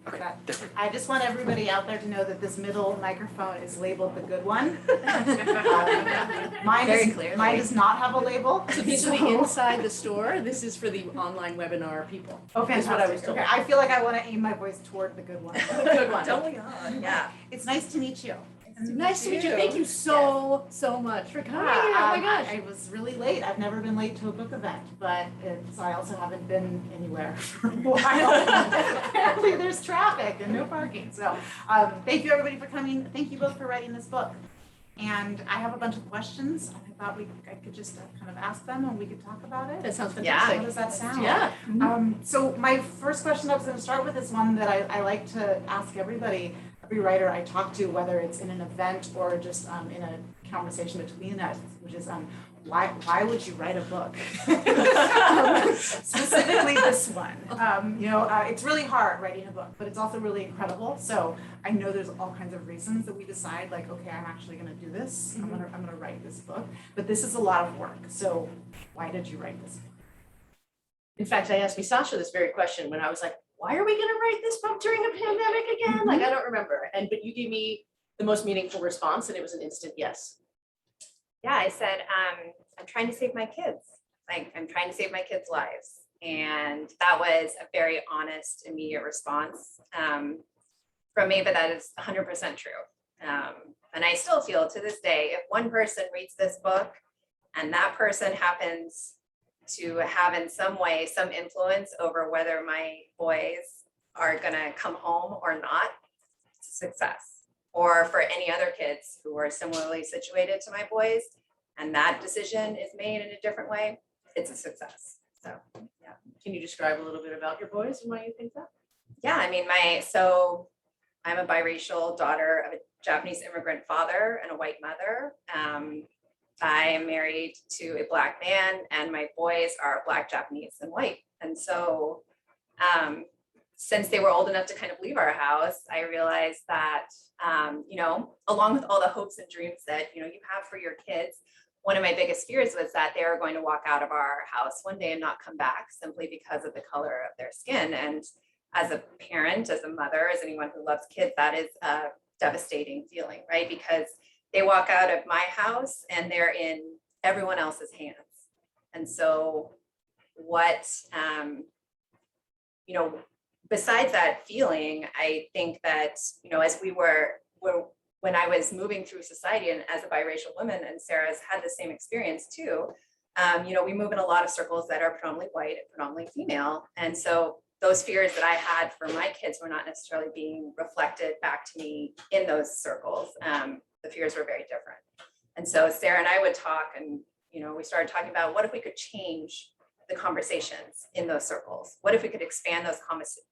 I just want everybody out there to know that this middle microphone is labeled the good one. Mine does not have a label. So these are the inside the store. This is for the online webinar people. Oh, fantastic. What I was told. Okay, I feel like I want to aim my voice toward the good one. The good one. Totally on. Yeah. It's nice to meet you. Nice to meet you. Thank you so much for coming. Oh my gosh. I was really late. I've never been late to a book event, but I also haven't been anywhere for a while. Apparently there's traffic and no parking. So thank you everybody for coming. Thank you both for writing this book. And I have a bunch of questions. I thought I could just kind of ask them and we could talk about it. That sounds fantastic. How does that sound? Yeah. So my first question I was going to start with is one that I like to ask everybody, every writer I talk to, whether it's in an event or just in a conversation between us, which is why would you write a book? Specifically this one. It's really hard writing a book, but it's also really incredible. So I know there's all kinds of reasons that we decide, like, okay, I'm actually going to do this. I'm gonna write this book, but this is a lot of work. So why did you write this book? In fact, I asked Misasha this very question when I was like, why are we going to write this book during a pandemic again? Like, I don't remember. But you gave me the most meaningful response and it was an instant yes. Yeah, I said, I'm trying to save my kids. Like, I'm trying to save my kids' lives. And that was a very honest, immediate response from me, but that is 100% true. And I still feel to this day, if one person reads this book and that person happens to have in some way some influence over whether my boys are gonna come home or not, it's a success. Or for any other kids who are similarly situated to my boys, and that decision is made in a different way, it's a success. So, yeah. Can you describe a little bit about your boys and why you think that? Yeah, I mean, I'm a biracial daughter of a Japanese immigrant father and a white mother. I am married to a Black man and my boys are Black, Japanese, and white. And so since they were old enough to kind of leave our house, I realized that, along with all the hopes and dreams that, you have for your kids, one of my biggest fears was that they were going to walk out of our house one day and not come back simply because of the color of their skin. And as a parent, as a mother, as anyone who loves kids, that is a devastating feeling, right? Because they walk out of my house and they're in everyone else's hands. And so besides that feeling, I think that, when I was moving through society and as a biracial woman, and Sarah's had the same experience too, we move in a lot of circles that are predominantly white and predominantly female. And so those fears that I had for my kids were not necessarily being reflected back to me in those circles. The fears were very different. And so Sarah and I would talk and, we started talking about what if we could change the conversations in those circles? What if we could expand those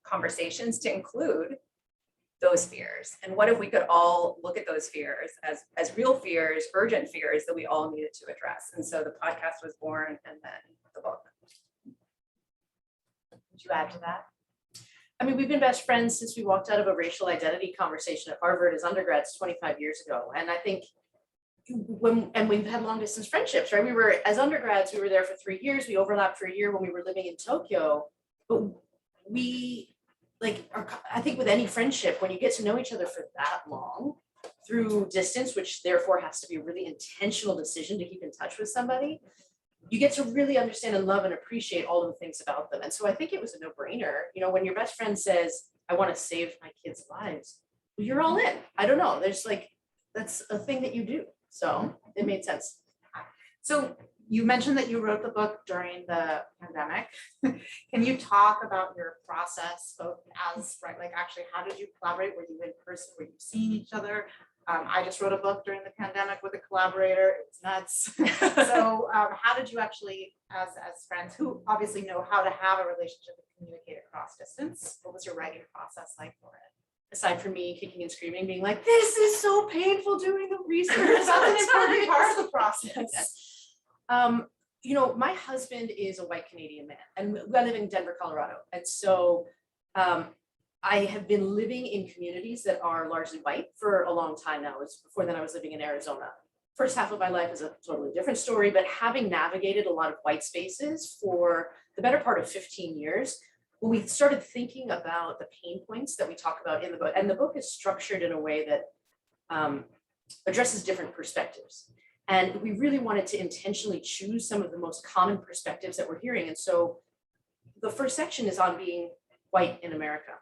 conversations to include those fears? And what if we could all look at those fears as real fears, urgent fears that we all needed to address? And so the podcast was born and then the book. Would you add to that? I mean, we've been best friends since we walked out of a racial identity conversation at Harvard as undergrads 25 years ago. And I think we've had long distance friendships, right? As undergrads, we were there for 3 years. We overlapped for a year when we were living in Tokyo. But I think with any friendship, when you get to know each other for that long through distance, which therefore has to be a really intentional decision to keep in touch with somebody, you get to really understand and love and appreciate all of the things about them. And so I think it was a no-brainer. When your best friend says, I want to save my kids' lives, well, you're all in. I don't know. That's a thing that you do. So it made sense. So you mentioned that you wrote the book during the pandemic. Can you talk about your process, both actually, how did you collaborate? Were you in person? Were you seeing each other? I just wrote a book during the pandemic with a collaborator. It was nuts. So how did you actually, as friends who obviously know how to have a relationship and communicate across distance, what was your writing process like for it? Aside from me kicking and screaming, being like, this is so painful doing the research. That's an important part of the process. My husband is a white Canadian man, and I live in Denver, Colorado. And so I have been living in communities that are largely white for a long time now. Before then I was living in Arizona. First half of my life is a totally different story, but having navigated a lot of white spaces for the better part of 15 years, we started thinking about the pain points that we talk about in the book, and the book is structured in a way that addresses different perspectives. And we really wanted to intentionally choose some of the most common perspectives that we're hearing. And so the first section is on being white in America.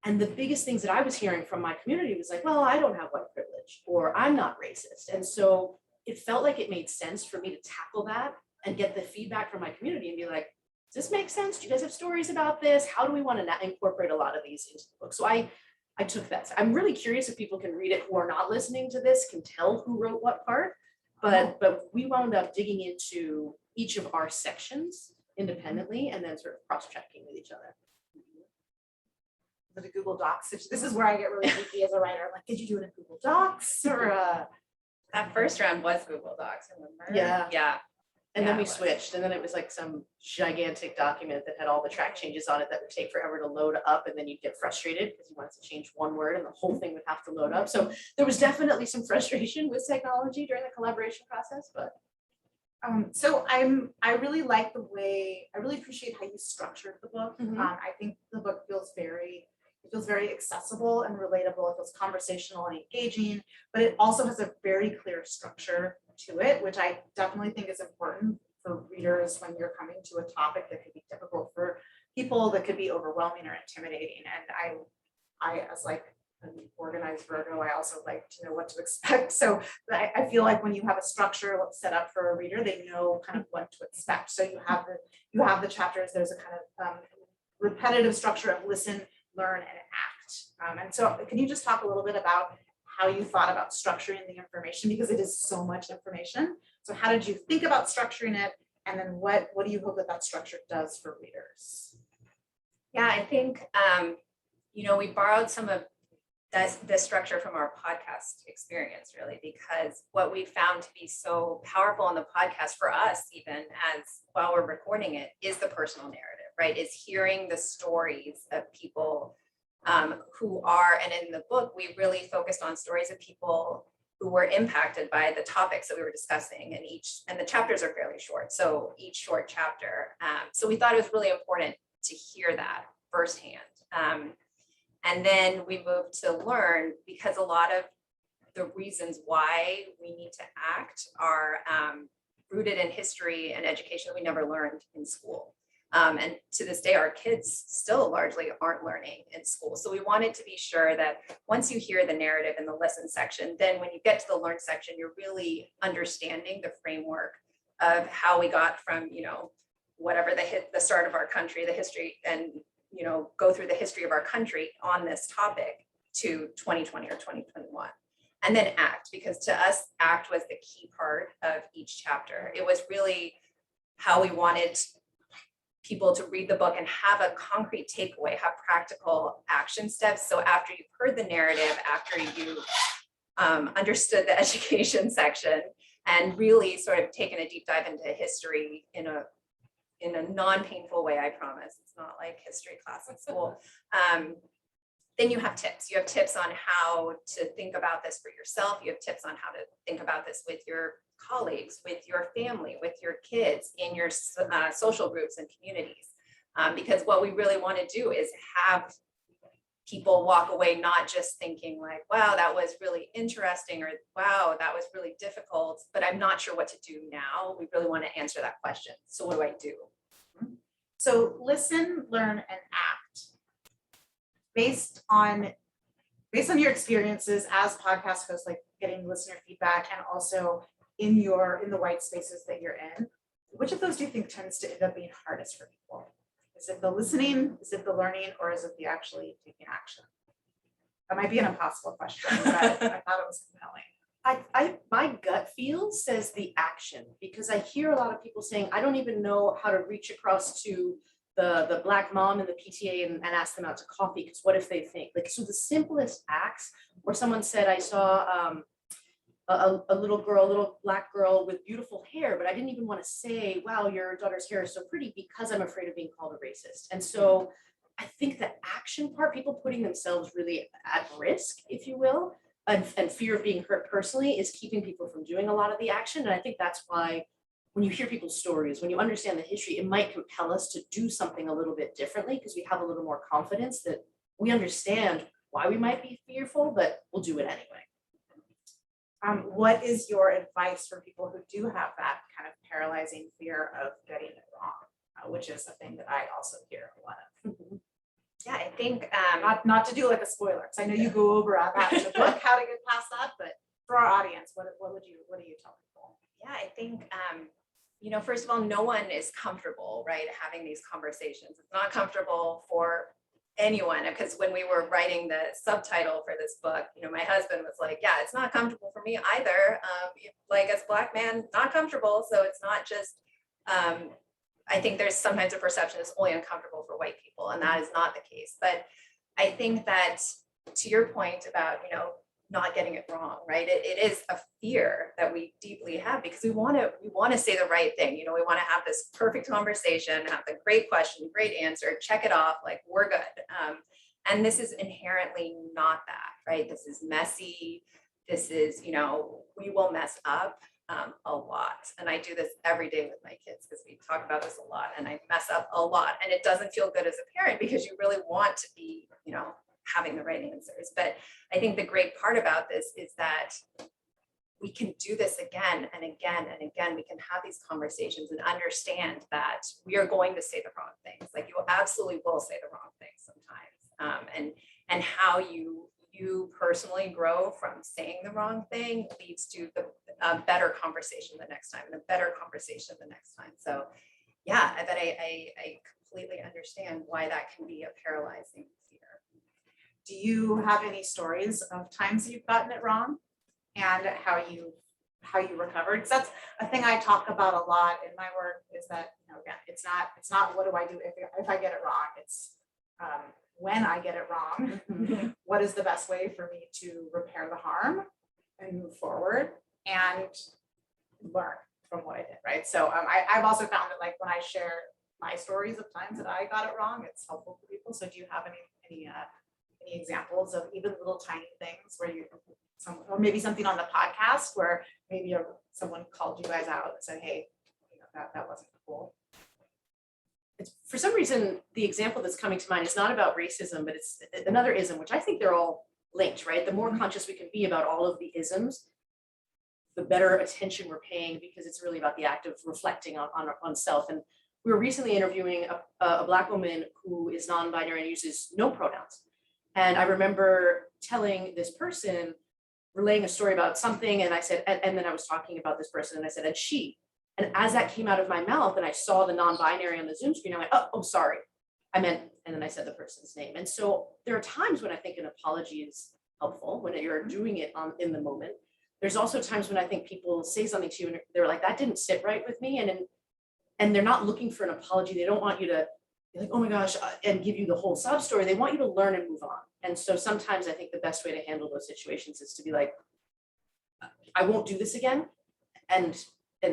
And the biggest things that I was hearing from my community was like, well, I don't have white privilege, or I'm not racist. And so it felt like it made sense for me to tackle that and get the feedback from my community and be like, does this make sense? Do you guys have stories about this? How do we want to incorporate a lot of these into the book? So I took that. I'm really curious if people can read it who are not listening to this, can tell who wrote what part, but we wound up digging into each of our sections independently and then sort of cross-checking with each other. The Google Docs. This is where I get really geeky as a writer. I'm like, did you do it in Google Docs or That first round was Google Docs, remember? Yeah. Yeah. And then we it was. switched, and then it was like some gigantic document that had all the track changes on it that would take forever to load up, and then you'd get frustrated because you wanted to change one word and the whole thing would have to load up. So there was definitely some frustration with technology during the collaboration process, but so I really like the way, I really appreciate how you structured the book. Mhm. I think the book feels very accessible and relatable. It feels conversational and engaging, but it also has a very clear structure to it, which I definitely think is important for readers when you're coming to a topic that could be difficult for people, that could be overwhelming or intimidating. And I as like an organized Virgo, I also like to know what to expect. So I feel like when you have a structure set up for a reader, they know kind of what to expect. So you have the chapters. There's a kind of repetitive structure of listen, learn, and act. And so can you just talk a little bit about how you thought about structuring the information, because it is so much information. So how did you think about structuring it? And then what do you hope that structure does for readers? Yeah, I think, we borrowed some of this structure from our podcast experience, really, because what we found to be so powerful on the podcast for us, even as while we're recording it, is the personal narrative, right? Is hearing the stories of people who are, and in the book, we really focused on stories of people who were impacted by the topics that we were discussing, and the chapters are fairly short, so each short chapter. So we thought it was really important to hear that firsthand. And then we moved to learn, because a lot of the reasons why we need to act are rooted in history and education we never learned in school. And to this day, our kids still largely aren't learning in school. So we wanted to be sure that once you hear the narrative in the listen section, then when you get to the learn section, you're really understanding the framework of how we got from, whatever the start of our country, the history, and, go through the history of our country on this topic to 2020 or 2021. And then act, because to us, act was the key part of each chapter. It was really how we wanted people to read the book and have a concrete takeaway, have practical action steps. So after you've heard the narrative, after you understood the education section and really sort of taken a deep dive into history in a non-painful way, I promise. It's not like history class at school. Then you have tips. You have tips on how to think about this for yourself. You have tips on how to think about this with your colleagues, with your family, with your kids, in your social groups and communities. Because what we really want to do is have people walk away not just thinking like, wow, that was really interesting, or wow, that was really difficult, but I'm not sure what to do now. We really want to answer that question. So what do I do? So listen, learn, and act. Based on your experiences as podcast hosts, like getting listener feedback, and also in the white spaces that you're in, which of those do you think tends to end up being hardest for people? Is it the listening, is it the learning, or is it the actually taking action? That might be an impossible question, but I thought it was compelling. My gut feel says the action, because I hear a lot of people saying, I don't even know how to reach across to the Black mom in the PTA and ask them out to coffee, because what if they think? Like, so the simplest acts, or someone said, I saw a little Black girl with beautiful hair, but I didn't even want to say, wow, your daughter's hair is so pretty, because I'm afraid of being called a racist. And so I think the action part, people putting themselves really at risk, if you will, and fear of being hurt personally, is keeping people from doing a lot of the action. And I think that's why when you hear people's stories, when you understand the history, it might compel us to do something a little bit differently because we have a little more confidence that we understand why we might be fearful, but we'll do it anyway. What is your advice for people who do have that kind of paralyzing fear of getting it wrong, which is a thing that I also hear a lot of. Yeah, I think Not to do like a spoiler, because I know you go over that in the book, how to get past that, but for our audience, what do you tell people? yeah, I think first of all, no one is comfortable, right, having these conversations. It's not comfortable for anyone, because when we were writing the subtitle for this book, my husband was like, yeah, it's not comfortable for me either. Like as a Black man, not comfortable. So it's not just, I think there's sometimes a perception it's only uncomfortable for white people, and that is not the case. But I think that to your point about, not getting it wrong, right? It is a fear that we deeply have because we want to say the right thing. We want to have this perfect conversation, have the great question, great answer, check it off, like we're good. And this is inherently not that, right? This is messy. This is, we will mess up a lot. And I do this every day with my kids because we talk about this a lot, and I mess up a lot, and it doesn't feel good as a parent because you really want to be, having the right answers. But I think the great part about this is that we can do this again and again and again. We can have these conversations and understand that we are going to say the wrong things. Like you absolutely will say the wrong things sometimes. And how you personally grow from saying the wrong thing leads to a better conversation the next time and a better conversation the next time. So yeah, I completely understand why that can be a paralyzing fear. Do you have any stories of times you've gotten it wrong and how you recovered? Because that's a thing I talk about a lot in my work, is that again, it's not what do I do if I get it wrong. It's when I get it wrong, what is the best way for me to repair the harm and move forward and learn from what I did, right? So I've also found that like when I share my stories of times that I got it wrong, it's helpful for people. So do you have any examples of even little tiny things where or maybe something on the podcast where maybe someone called you guys out and said, hey, that wasn't cool? For some reason, the example that's coming to mind is not about racism, but it's another ism, which I think they're all linked, right? The more conscious we can be about all of the isms, the better attention we're paying, because it's really about the act of reflecting on self. And we were recently interviewing a Black woman who is non-binary and uses no pronouns. And I remember telling this person, relaying a story about something, and I said, and then I was talking about this person, and I said, and she. And as that came out of my mouth and I saw the non-binary on the Zoom screen, I went, oh, sorry. I meant, and then I said the person's name. And so there are times when I think an apology is helpful, when you're doing it in the moment. There's also times when I think people say something to you and they're like, that didn't sit right with me. And they're not looking for an apology. They don't want you to be like, oh my gosh, and give you the whole sob story. They want you to learn and move on. And so sometimes I think the best way to handle those situations is to be like, I won't do this again. And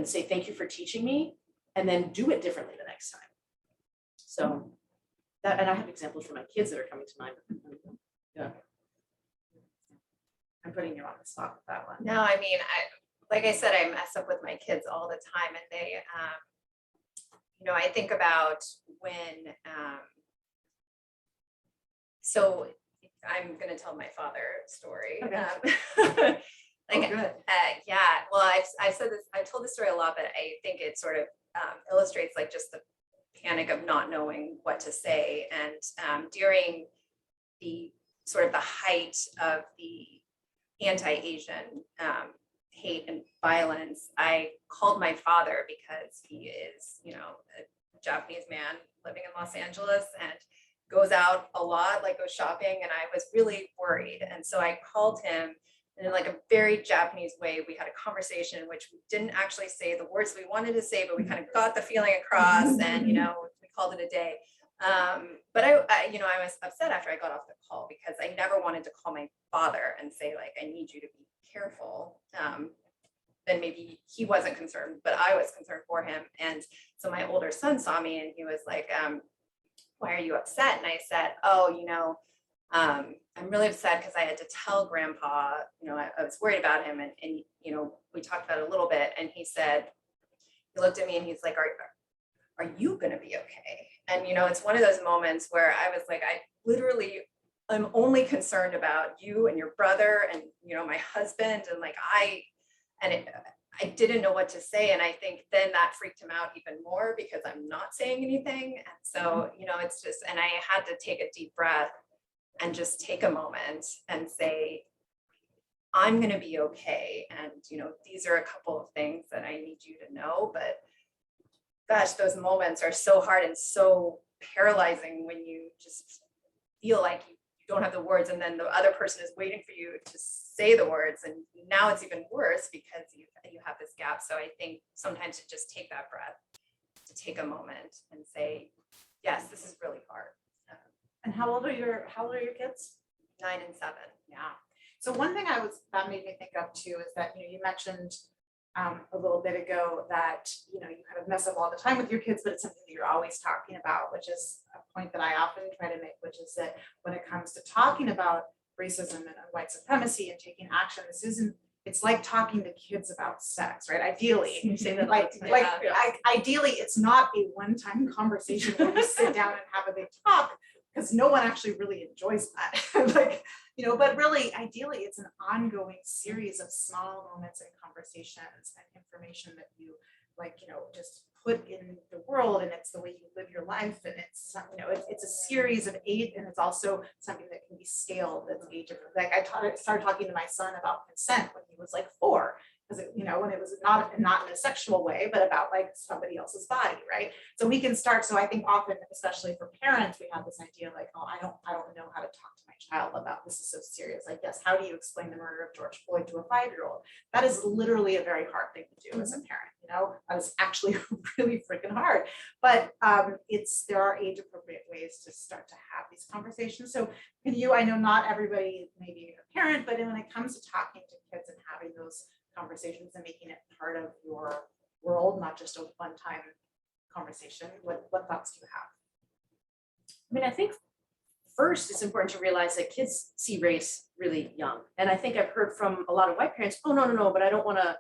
say, thank you for teaching me, and then do it differently the next time. So that, and I have examples from my kids that are coming to mind. Yeah. I'm putting you on the spot with that one. No, I mean, like I said, I mess up with my kids all the time, and they, I think about when, so I'm going to tell my father story. Okay. Good. Yeah, well, I've said this, I've told this story a lot, but I think it sort of illustrates like just the panic of not knowing what to say. And during the sort of the height of the anti-Asian hate and violence, I called my father because he is, a Japanese man living in Los Angeles and goes out a lot, like goes shopping. And I was really worried. And so I called him. And in like a very Japanese way, we had a conversation in which we didn't actually say the words we wanted to say, but we kind of got the feeling across, and we called it a day. But I was upset after I got off the call because I never wanted to call my father and say like, I need you to be careful. Then maybe he wasn't concerned, but I was concerned for him. And so my older son saw me and he was like, why are you upset? And I said, oh, I'm really upset because I had to tell Grandpa, I was worried about him, and we talked about it a little bit, and he said, he looked at me and he's like, are you gonna be okay? And, it's one of those moments where I was like, I'm only concerned about you and your brother and, my husband. And like, I didn't know what to say. And I think then that freaked him out even more because I'm not saying anything. And so, it's just, and I had to take a deep breath and just take a moment and say, I'm going to be okay. And, these are a couple of things that I need you to know, but gosh, those moments are so hard and so paralyzing when you just feel like you don't have the words, and then the other person is waiting for you to say the words, and now it's even worse because you have this gap. So I think sometimes to just take that breath, to take a moment and say, yes, this is really hard. And how old are your kids? 9 and 7. Yeah. So one thing that made me think of too is that, you mentioned a little bit ago that, you kind of mess up all the time with your kids, but it's something that you're always talking about, which is a point that I often try to make, which is that when it comes to talking about racism and white supremacy and taking action, it's like talking to kids about sex, right? Ideally, You say that ideally, it's not a one-time conversation where you sit down and have a big talk, because no one actually really enjoys that. But really, ideally, it's an ongoing series of small moments and conversations and information that you just put in the world, and it's the way you live your life, and it's a series of 8, and it's also something that can be scaled as age of, like I started talking to my son about consent when he was like 4, because when it was not in a sexual way, but about like somebody else's body, right? So we can start. So I think often, especially for parents, we have this idea like, oh, I don't know how to talk to my child about this is so serious. Like, yes, how do you explain the murder of George Floyd to a 5-year-old? That is literally a very hard thing to do as a parent. That was actually really freaking hard. But there are age appropriate ways to start to have these conversations. So I know not everybody may be a parent, but when it comes to talking to kids and having those conversations and making it part of your world, not just a one-time conversation, what thoughts do you have? I think first it's important to realize that kids see race really young. And I think I've heard from a lot of white parents, oh, no, but I don't want to,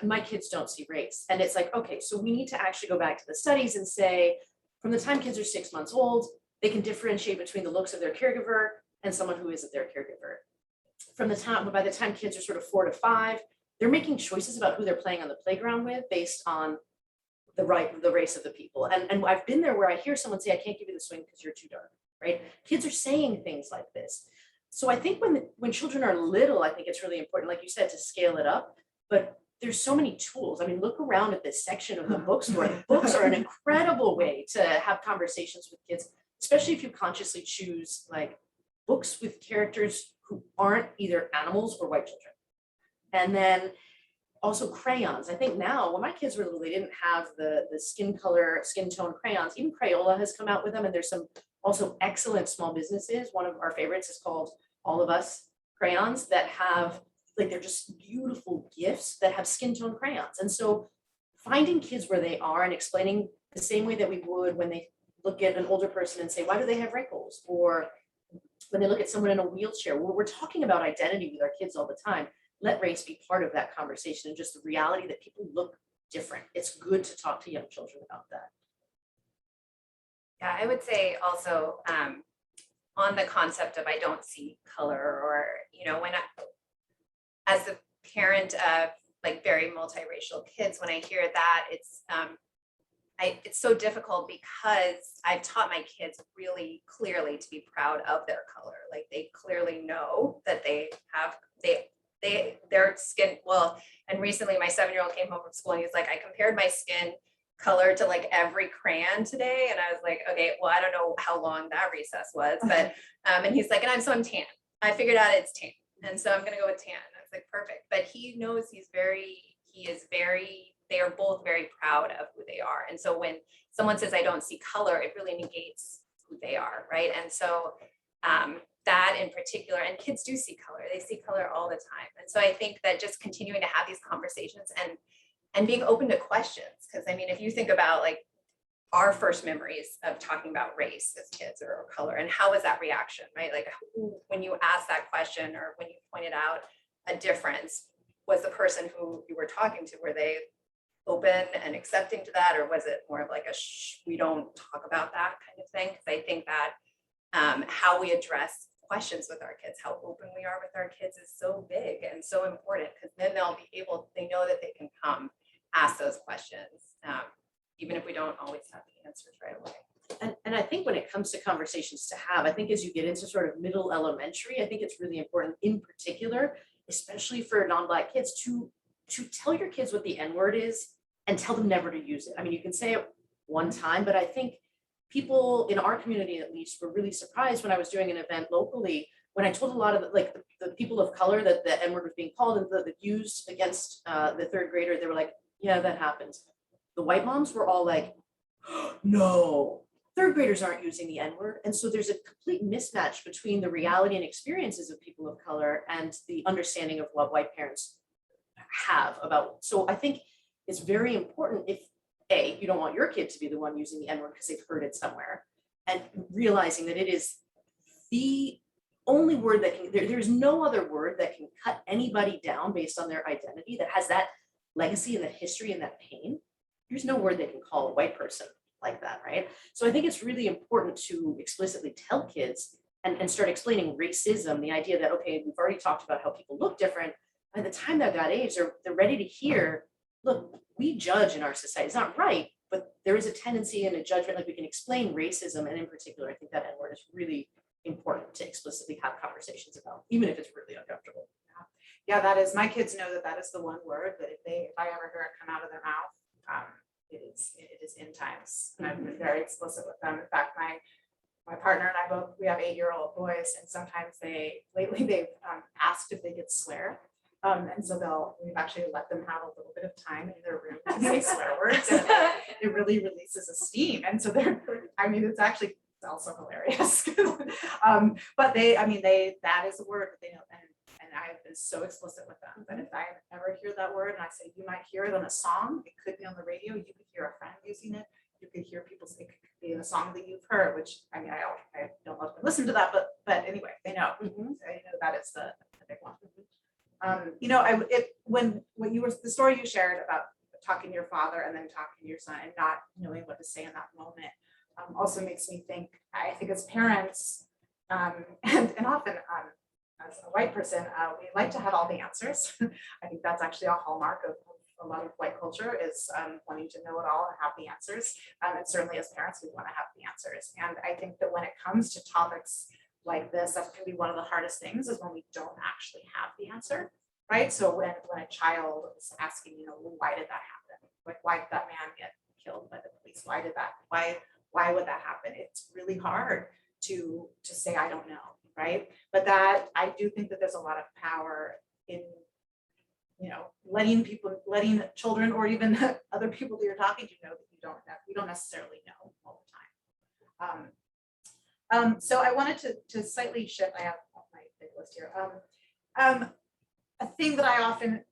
my kids don't see race. And it's like, okay, so we need to actually go back to the studies and say, from the time kids are 6 months old, they can differentiate between the looks of their caregiver and someone who isn't their caregiver. By the time kids are sort of 4 to 5, they're making choices about who they're playing on the playground with based on the race of the people. And I've been there where I hear someone say, I can't give you the swing because you're too dark, right? Kids are saying things like this. So I think when children are little, I think it's really important, like you said, to scale it up. But there's so many tools. Look around at this section of the bookstore. The books are an incredible way to have conversations with kids, especially if you consciously choose like books with characters who aren't either animals or white children. And then also crayons. I think now, when my kids were little, they didn't have the skin tone crayons. Even Crayola has come out with them, and there's some also excellent small businesses. One of our favorites is called All of Us crayons that have, like, they're just beautiful gifts that have skin tone crayons. And so finding kids where they are and explaining the same way that we would when they look at an older person and say, why do they have wrinkles? Or when they look at someone in a wheelchair, we're talking about identity with our kids all the time. Let race be part of that conversation, and just the reality that people look different. It's good to talk to young children about that. Yeah, I would say also on the concept of I don't see color, or, as the parent of like very multiracial kids, when I hear that, it's so difficult because I've taught my kids really clearly to be proud of their color. Like, they clearly know that their skin, well, and recently my 7-year-old came home from school and he's like, I compared my skin color to like every crayon today. And I was like, okay, well, I don't know how long that recess was, but, and he's like, I'm tan. I figured out it's tan. And so I'm going to go with tan. I was like, perfect. But he knows they are both very proud of who they are. And so when someone says, I don't see color, it really negates who they are. Right. And so, that in particular, and kids do see color, they see color all the time. And so I think that just continuing to have these conversations and being open to questions, because if you think about like our first memories of talking about race as kids or color, and how was that reaction, right? Like, when you asked that question or when you pointed out a difference, was the person who you were talking to, were they open and accepting to that, or was it more of like a shh, we don't talk about that kind of thing? Because I think that how we address questions with our kids, how open we are with our kids is so big and so important, because then they know that they can come ask those questions, even if we don't always have the answers right away. And I think when it comes to conversations to have, I think as you get into sort of middle elementary, I think it's really important in particular, especially for non-Black kids, to tell your kids what the N-word is and tell them never to use it. I mean, you can say it one time, but I think people in our community at least were really surprised when I was doing an event locally, when I told a lot of the people of color that the N-word was being called and that used against the third grader. They were like, yeah, that happens. The white moms were all like, no, third graders aren't using the N-word. And so there's a complete mismatch between the reality and experiences of people of color and the understanding of what white parents have about. So I think it's very important, if A, you don't want your kid to be the one using the N-word because they've heard it somewhere, and realizing that it is the only word that can, there's no other word that can cut anybody down based on their identity that has that legacy and that history and that pain. There's no word they can call a white person like that, right? So I think it's really important to explicitly tell kids and start explaining racism, the idea that, okay, we've already talked about how people look different. By the time they're that age, they're ready to hear, look, we judge in our society. It's not right, but there is a tendency and a judgment, like we can explain racism. And in particular, I think that N-word is really important to explicitly have conversations about, even if it's really uncomfortable. Yeah, that is, my kids know that is the one word that if I ever hear it come out of their mouth, it is in times. And I've been very explicit with them. In fact, my partner and I both, we have 8-year-old boys, and sometimes lately they've asked if they could swear. And so we've actually let them have a little bit of time in their room to say swear words, and it really releases esteem. And so it's actually also hilarious. But that is a word that they know. And I've been so explicit with them that if I ever hear that word and I say, you might hear it on a song, it could be on the radio, you could hear a friend using it, you could hear people say it could be in a song that you've heard, which I don't let them listen to that, but anyway, they know. They know that is the big one. The story you shared about talking to your father and then talking to your son and not knowing what to say in that moment also makes me think, I think as parents, and often as a white person, we like to have all the answers. I think that's actually a hallmark of a lot of white culture, is wanting to know it all and have the answers. And certainly as parents, we want to have the answers. And I think that when it comes to topics like this, that can be one of the hardest things, is when we don't actually have the answer, right? So when a child is asking, why did that happen? Like, why did that man get killed by the police? Why would that happen? It's really hard to say, I don't know, right? But that, I do think that there's a lot of power in, letting children or even other people that you're talking to know that you don't necessarily know all the time. So I wanted to slightly shift. I have my big list here. A thing that I often,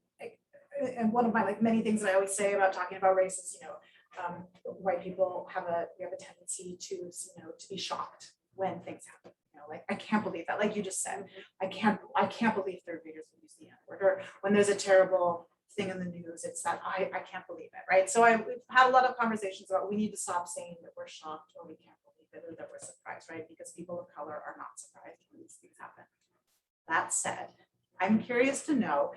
and one of my many things that I always say about talking about race is, white people we have a tendency to be shocked when things happen. I can't believe that. Like you just said, I can't believe third graders will use the N-word, or when there's a terrible thing in the news, it's that I can't believe it, right? So we've had a lot of conversations about, we need to stop saying that we're shocked or we can't believe it or that we're surprised, right? Because people of color are not surprised when these things happen. That said, I'm curious to know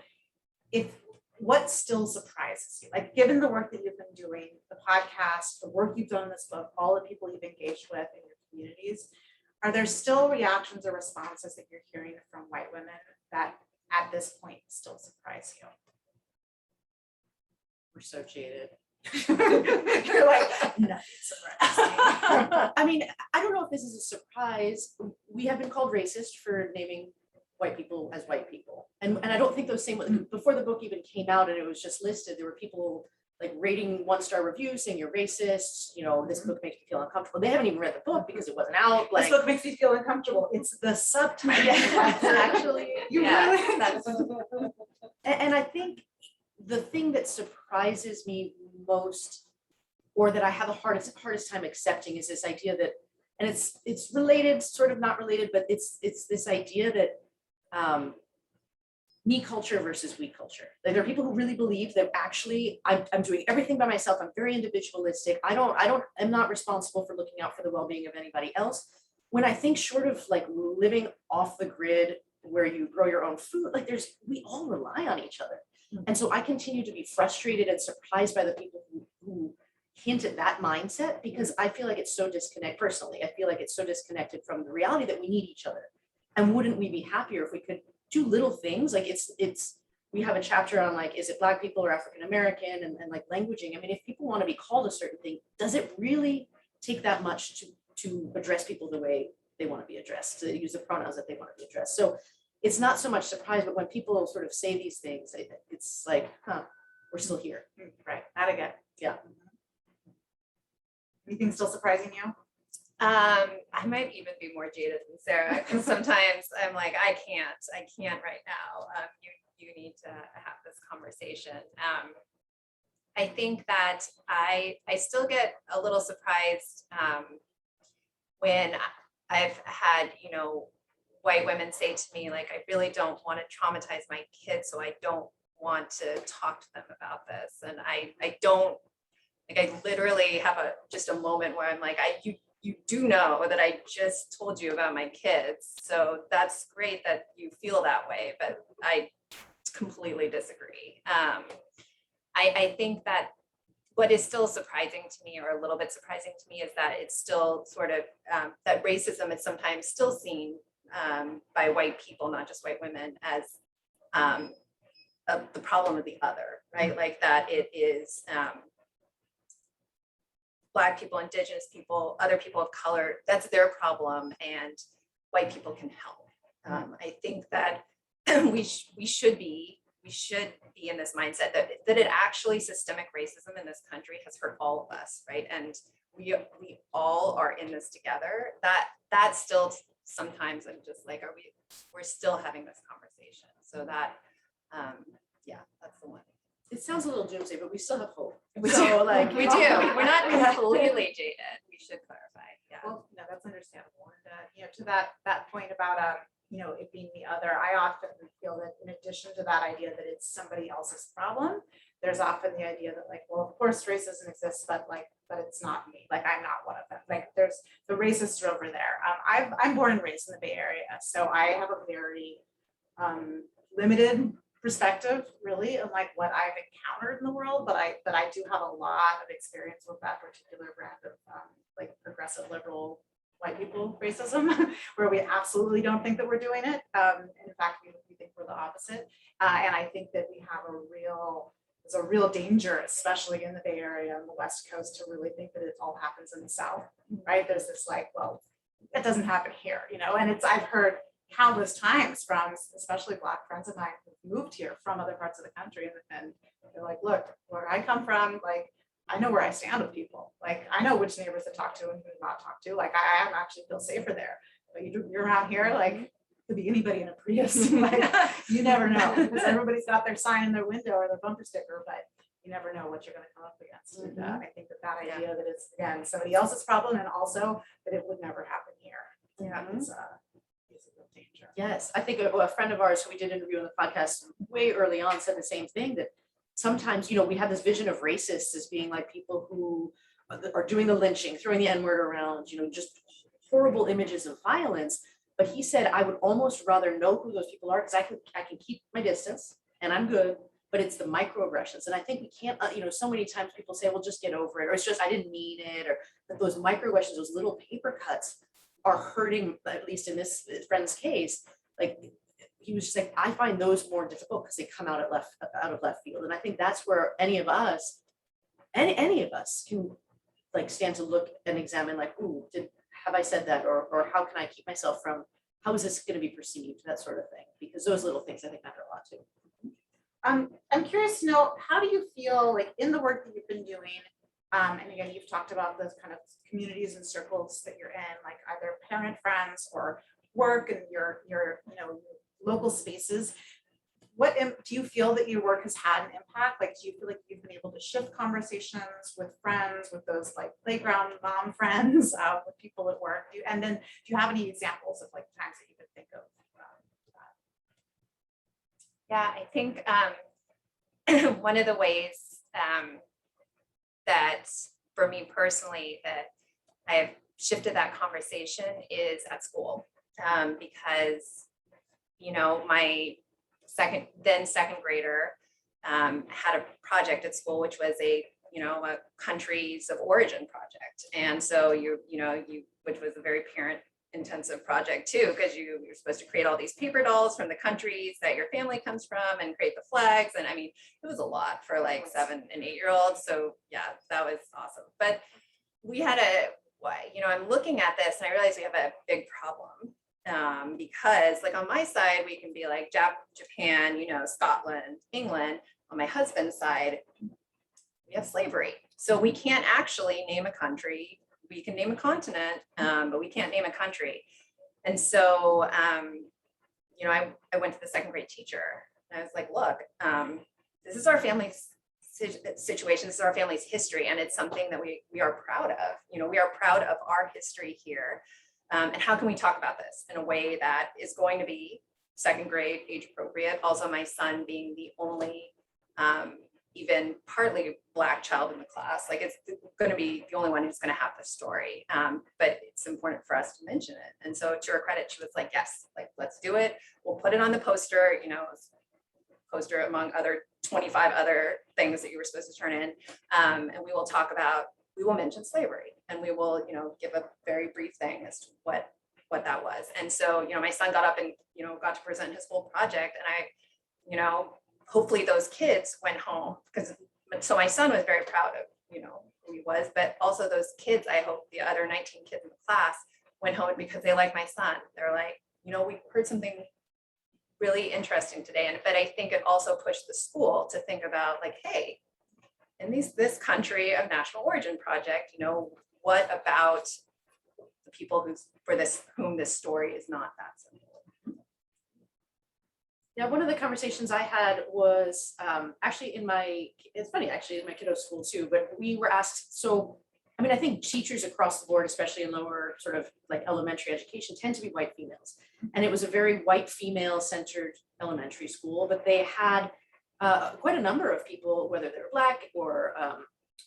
what still surprises you, like given the work that you've been doing, the podcast, the work you've done in this book, all the people you've engaged with in your communities, are there still reactions or responses that you're hearing from white women that at this point still surprise you? We're so jaded. You're like, nothing surprises me. I mean, I don't know if this is a surprise. We have been called racist for naming white people as white people. And I don't think those same, before the book even came out and it was just listed, there were people rating 1-star reviews saying you're racist, this book makes me feel uncomfortable. They haven't even read the book because it wasn't out. This book makes me feel uncomfortable. It's the subtitle. Yes, actually. That's and I think the thing that surprises me most, or that I have the hardest time accepting, is this idea that, and it's related, sort of not related, but it's this idea that me culture versus we culture. Like, there are people who really believe that actually I'm doing everything by myself. I'm very individualistic. I'm not responsible for looking out for the well-being of anybody else. When I think short of like living off the grid where you grow your own food, like we all rely on each other. And so I continue to be frustrated and surprised by the people who hint at that mindset, because I feel like it's so disconnected personally. I feel like it's so disconnected from the reality that we need each other. And wouldn't we be happier if we could do little things? Like we have a chapter on like, is it Black people or African American and like languaging? I mean, if people want to be called a certain thing, does it really take that much to address people the way they want to be addressed, to use the pronouns that they want to be addressed? So it's not so much surprise, but when people sort of say these things, it's like, we're still here. Right, that again. Yeah. Anything still surprising you? I might even be more jaded than Sarah, because sometimes I'm like, I can't right now. You need to have this conversation. I think that I still get a little surprised when I've had, white women say to me, like, I really don't want to traumatize my kids, so I don't want to talk to them about this. And I don't, like, I literally have just a moment where I'm like, you do know that I just told you about my kids. So that's great that you feel that way, but I completely disagree. I think that what is still surprising to me, or a little bit surprising to me, is that it's still sort of, that racism is sometimes still seen by white people, not just white women, as the problem of the other, right? Like that it is Black people, Indigenous people, other people of color, that's their problem, and white people can help. I think that we should be in this mindset that it actually, systemic racism in this country has hurt all of us, right? And we all are in this together. That's still sometimes I'm just like, we're still having this conversation. So that, yeah, that's the one. It sounds a little doomsday, but we still have hope. We So, do. like, We do. We're not completely jaded. We should clarify. Yeah. Well, no, that's understandable. And to that point about it being the other, I often feel that in addition to that idea that it's somebody else's problem, there's often the idea that, like, well, of course racism exists, but it's not me. Like, I'm not one of them. Like, there's the racists are over there. I'm born and raised in the Bay Area, so I have a very limited perspective, really, of like what I've encountered in the world, but I do have a lot of experience with that particular brand of like progressive liberal white people racism, where we absolutely don't think that we're doing it. In fact, we think we're the opposite. And I think that we have there's a real danger, especially in the Bay Area and the West Coast, to really think that it all happens in the South, right? There's this like, well, it doesn't happen here, and I've heard countless times from especially Black friends of mine who moved here from other parts of the country, and they're like, look, where I come from, like, I know where I stand with people. Like, I know which neighbors to talk to and who to not talk to. Like, I actually feel safer there. But you're around here, like, it could be anybody in a Prius. Like, you never know, because everybody's got their sign in their window or their bumper sticker, but you never know what you're going to come up against. And I think that idea that it's, again, somebody else's problem, and also that it would never happen here. Yeah, it's a real danger. Yes, I think a friend of ours who we did interview on the podcast way early on said the same thing, that sometimes, we have this vision of racists as being like people who are doing the lynching, throwing the N-word around, just horrible images of violence. But he said, I would almost rather know who those people are, because I can keep my distance and I'm good, but it's the microaggressions. And I think we can't, so many times people say, well, just get over it, or it's just, I didn't mean it, or that those microaggressions, those little paper cuts are hurting, at least in this friend's case. Like, he was just like, I find those more difficult because they come out of left field. And I think that's where any of us can like stand to look and examine, like, ooh, have I said that? Or how can I keep myself from, how is this going to be perceived? That sort of thing. Because those little things I think matter a lot too. I'm curious to know, how do you feel like in the work that you've been doing, and again, you've talked about those kind of communities and circles that you're in, like either parent friends or work and your local spaces. What do you feel that your work has had an impact? Like, do you feel like you've been able to shift conversations with friends, with those like playground mom friends, with people at work? And then do you have any examples of like times that you could think of? Yeah, I think one of the ways that for me personally that I have shifted that conversation is at school, because my second grader had a project at school, which was a countries of origin project, and so which was a very parent intensive project too, because you're supposed to create all these paper dolls from the countries that your family comes from and create the flags. And I mean, it was a lot for like 7 and 8 year olds. So yeah, that was awesome. But we had I'm looking at this and I realized we have a big problem, because like on my side, we can be like Japan, Scotland, England. On my husband's side, we have slavery. So we can't actually name a country. We can name a continent, but we can't name a country. And so, I went to the second grade teacher and I was like, look, this is our family's situation. This is our family's history. And it's something that we are proud of. We are proud of our history here. And how can we talk about this in a way that is going to be second grade, age appropriate? Also, my son being the only even partly Black child in the class, like it's going to be the only one who's going to have this story. But it's important for us to mention it. And so to her credit, she was like, yes, like, let's do it. We'll put it on the poster, poster among other 25 other things that you were supposed to turn in. And we will mention slavery, and we will, give a very brief thing as to what that was. And so, my son got up and, got to present his whole project, and I, hopefully those kids went home, so my son was very proud of, who he was, but also those kids, I hope the other 19 kids in the class went home because they like my son. They're like, we heard something really interesting today. But I think it also pushed the school to think about like, hey, in this country of national origin project, what about the people whom this story is not that simple? Yeah, one of the conversations I had was actually in my kiddo school too, but we were asked, so, I think teachers across the board, especially in lower sort of like elementary education, tend to be white females. And it was a very white female centered elementary school, but they had quite a number of people, whether they're Black or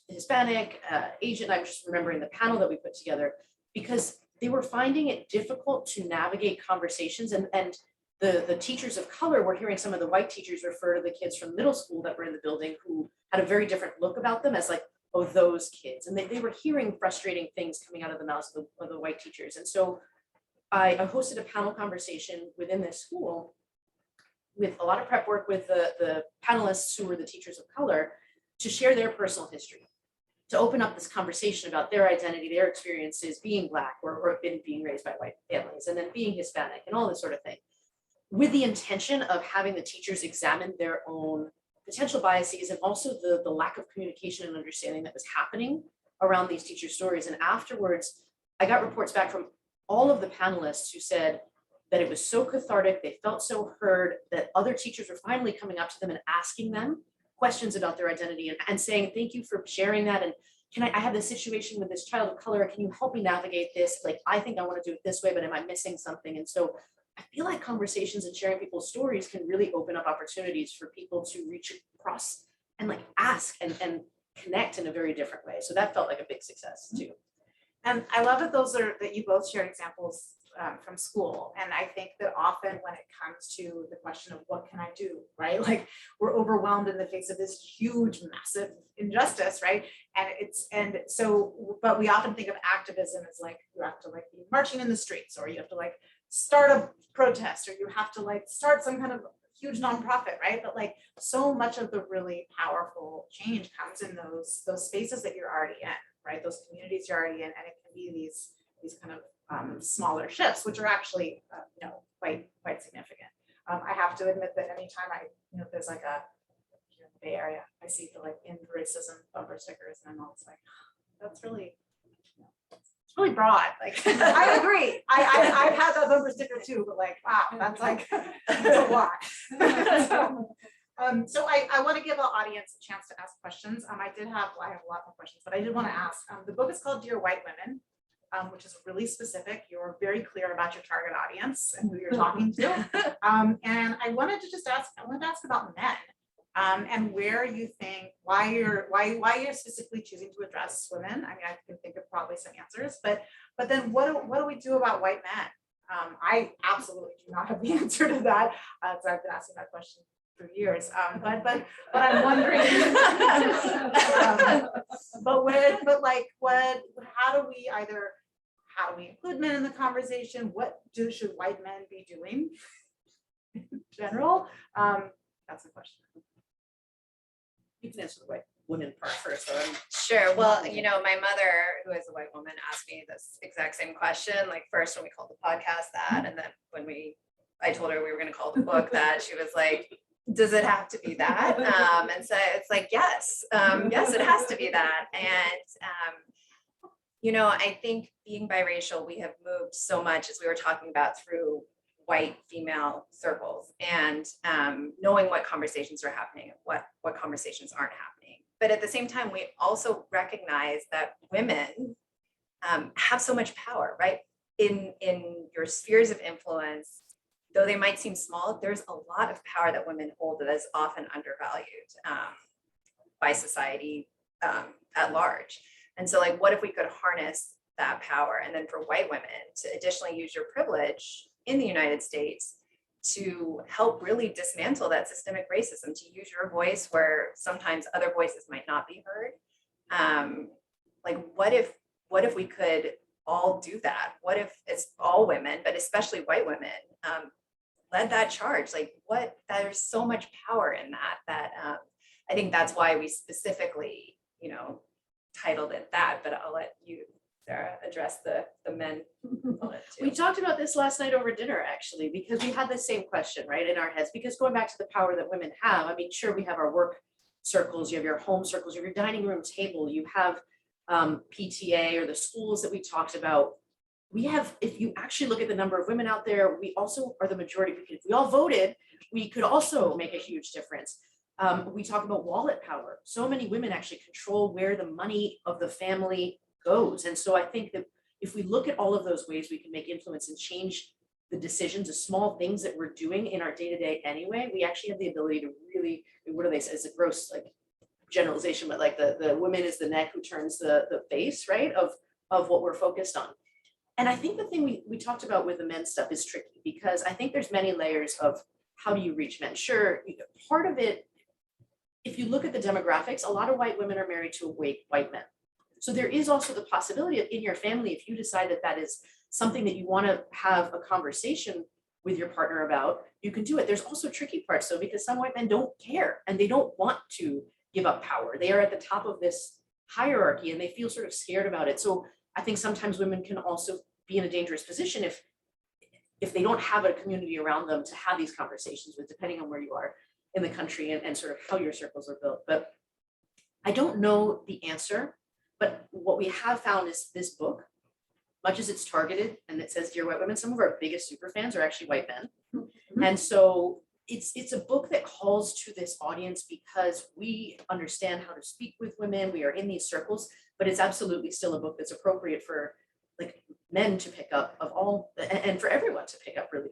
Hispanic, Asian. I'm just remembering the panel that we put together, because they were finding it difficult to navigate conversations, and the teachers of color were hearing some of the white teachers refer to the kids from middle school that were in the building who had a very different look about them as like, oh, those kids. And they were hearing frustrating things coming out of the mouths of the white teachers. And so I hosted a panel conversation within this school with a lot of prep work with the panelists who were the teachers of color to share their personal history, to open up this conversation about their identity, their experiences being Black or being raised by white families, and then being Hispanic and all this sort of thing, with the intention of having the teachers examine their own potential biases and also the lack of communication and understanding that was happening around these teacher stories. And afterwards, I got reports back from all of the panelists who said that it was so cathartic, they felt so heard, that other teachers were finally coming up to them and asking them questions about their identity and saying, thank you for sharing that. And I have this situation with this child of color, can you help me navigate this? Like, I think I want to do it this way, but am I missing something? And so I feel like conversations and sharing people's stories can really open up opportunities for people to reach across and like ask and connect in a very different way. So that felt like a big success too. And I love that you both shared examples from school. And I think that often when it comes to the question of what can I do, right? Like, we're overwhelmed in the face of this huge, massive injustice, right? But we often think of activism as like, you have to like be marching in the streets, or you have to like start a protest, or you have to like start some kind of huge nonprofit, right? But like, so much of the really powerful change comes in those spaces that you're already in, right? Those communities you're already in, and it can be these kind of smaller shifts, which are actually quite significant. I have to admit that anytime there's like here in the Bay Area, I see the like end racism bumper stickers, and I'm always like, that's really, it's really broad. Like, I agree. I've had that bumper sticker too, but like, wow, that's like, that's a lot. So I want to give our audience a chance to ask questions. I have a lot more questions, but I did want to ask, the book is called Dear White Women. which is really specific. You're very clear about your target audience and who you're talking to. And I wanted to ask about men. And where you think why you're specifically choosing to address women. I mean, I can think of probably some answers, but then what do we do about white men? I absolutely do not have the answer to that. So I've been asking that question for years. But I'm wondering. How do we include men in the conversation? Should white men be doing in general? That's the question. You can answer the white women part first. So Sure. Well, my mother, who is a white woman, asked me this exact same question. Like first when we called the podcast that, and then when I told her we were going to call the book that, she was like, does it have to be that? And so it's like, yes, yes, it has to be that. And, I think being biracial, we have moved so much, as we were talking about, through white female circles and knowing what conversations are happening and what conversations aren't happening. But at the same time, we also recognize that women have so much power, right? In your spheres of influence, though they might seem small, there's a lot of power that women hold that is often undervalued by society at large. And so like, what if we could harness that power? And then for white women to additionally use your privilege in the United States to help really dismantle that systemic racism, to use your voice where sometimes other voices might not be heard. Like, what if we could all do that? What if it's all women, but especially white women, led that charge? Like, there's so much power in that I think that's why we specifically, titled it that, but I'll let you, Sara, address the men component too. we talked about this last night over dinner, actually, because we had the same question, right, in our heads, because going back to the power that women have, I mean, sure, we have our work circles, you have your home circles, you have your dining room table, you have PTA or the schools that we talked about. We have, if you actually look at the number of women out there, we also are the majority. If we all voted, we could also make a huge difference. We talk about wallet power. So many women actually control where the money of the family goes. And so I think that if we look at all of those ways we can make influence and change the decisions, the small things that we're doing in our day-to-day anyway, we actually have the ability to really, what do they say? It's a gross like generalization, but like the woman is the neck who turns the face, right, of what we're focused on. And I think the thing we talked about with the men stuff is tricky, because I think there's many layers of how do you reach men? Sure, part of it, if you look at the demographics, a lot of white women are married to white men. So there is also the possibility of in your family, if you decide that that is something that you want to have a conversation with your partner about, you can do it. There's also tricky parts though, because some white men don't care and they don't want to give up power. They are at the top of this hierarchy and they feel sort of scared about it. So I think sometimes women can also be in a dangerous position if they don't have a community around them to have these conversations with, depending on where you are in the country and sort of how your circles are built. But I don't know the answer, but what we have found is this book, much as it's targeted and it says Dear White Women, some of our biggest super fans are actually white men. Mm-hmm. And so it's a book that calls to this audience because we understand how to speak with women, we are in these circles, but it's absolutely still a book that's appropriate for like men to pick up of all, and for everyone to pick up really.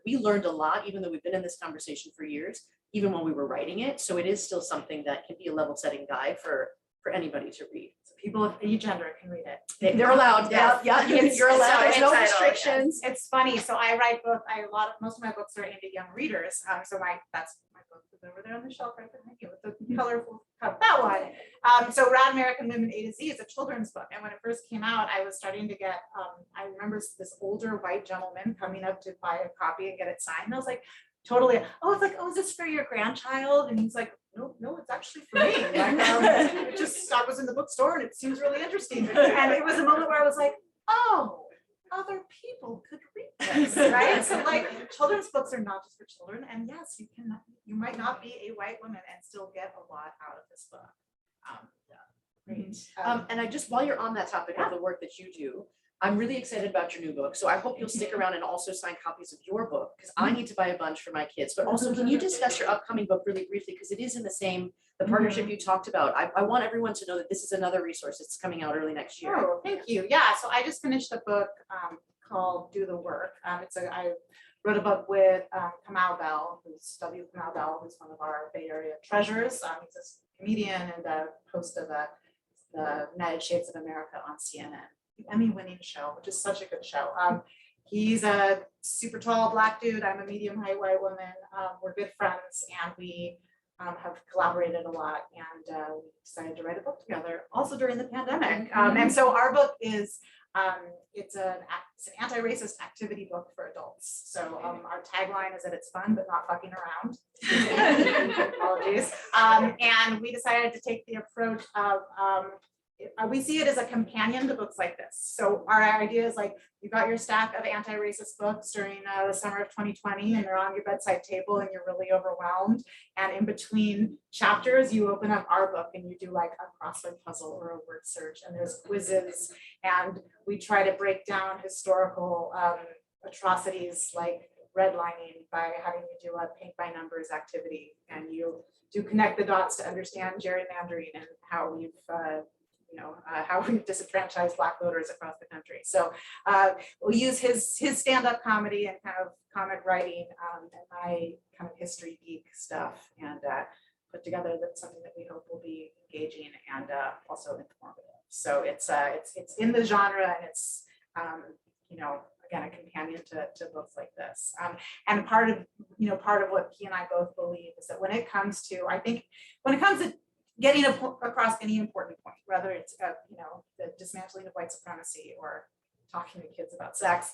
We learned a lot, even though we've been in this conversation for years, even while we were writing it. So it is still something that can be a level setting guide for anybody to read. So people of any gender can read it. They're allowed. Yes. Yeah, you're allowed. There's no restrictions. It's funny. So I write book. Most of my books are aimed at young readers. So that's my book is over there on the shelf right behind you with the colorful cup. That one. So Rad American Women A to Z is a children's book. And when it first came out, I was starting to get. I remember this older white gentleman coming up to buy a copy and get it signed. And I was like, totally. Is this for your grandchild? And he's like, no, it's actually for me. Like, I was in the bookstore and it seems really interesting. And it was a moment where I was like, oh, other people could read this, right? So like children's books are not just for children. And yes, you might not be a white woman and still get a lot out of this book. Great. And I just, while you're on that topic of the work that you do, I'm really excited about your new book. So I hope you'll stick around and also sign copies of your book, because I need to buy a bunch for my kids. But also, can you discuss your upcoming book really briefly? Because it is in the partnership you talked about. I want everyone to know that this is another resource that's coming out early next year. Oh, thank you. Yeah, so I just finished a book called Do the Work. I wrote a book with Kamau Bell, who's Kamau Bell, who's one of our Bay Area treasures. He's a comedian and a host of the United Shades of America on CNN, the Emmy-winning show, which is such a good show. He's a super tall Black dude. I'm a medium height white woman. We're good friends, and we have collaborated a lot, and we decided to write a book together also during the pandemic. And so our book is it's an anti-racist activity book for adults. So our tagline is that it's fun but not fucking around. Apologies. And we decided to take the approach of we see it as a companion to books like this. So our idea is like, you got your stack of anti-racist books during the summer of 2020, and they're on your bedside table and you're really overwhelmed. And in between chapters, you open up our book and you do like a crossword puzzle or a word search, and there's quizzes, and we try to break down historical atrocities like redlining by having you do a paint by numbers activity, and you do connect the dots to understand gerrymandering and how we've how we've disenfranchised Black voters across the country. So we'll use his stand-up comedy and kind of comic writing and my kind of history geek stuff, and put together something that we hope will be engaging and also informative. So it's in the genre, and it's again, a companion to books like this. And part of what he and I both believe is that when it comes to getting across any important point, whether it's the dismantling of white supremacy or talking to kids about sex,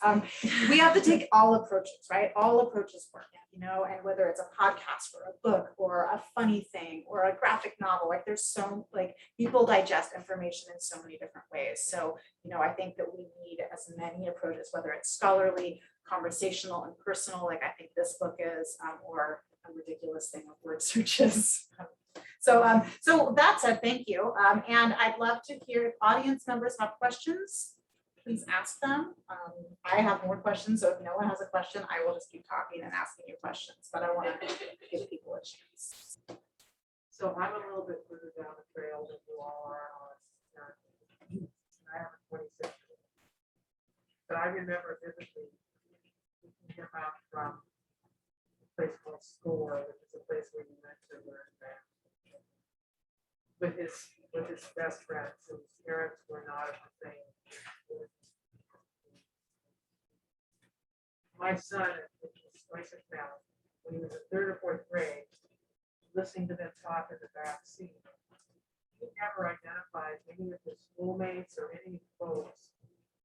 we have to take all approaches, right? All approaches work, and whether it's a podcast or a book or a funny thing or a graphic novel, like there's people digest information in so many different ways. So, I think that we need as many approaches, whether it's scholarly, conversational, and personal, like I think this book is, or a ridiculous thing of word searches. So that said, thank you. And I'd love to hear if audience members have questions, please ask them. I have more questions, so if no one has a question, I will just keep talking and asking you questions, but I want to give people a chance. So I'm a little bit further down the trail than you all are. I have a 26, but I remember vividly thinking about from a place called Score, which is a place where you went to learn math, with his best friends whose parents were not of the same. My son, which was twice as now, when he was in 3rd or 4th grade, listening to them talk in the back seat, he never identified any of his schoolmates or any folks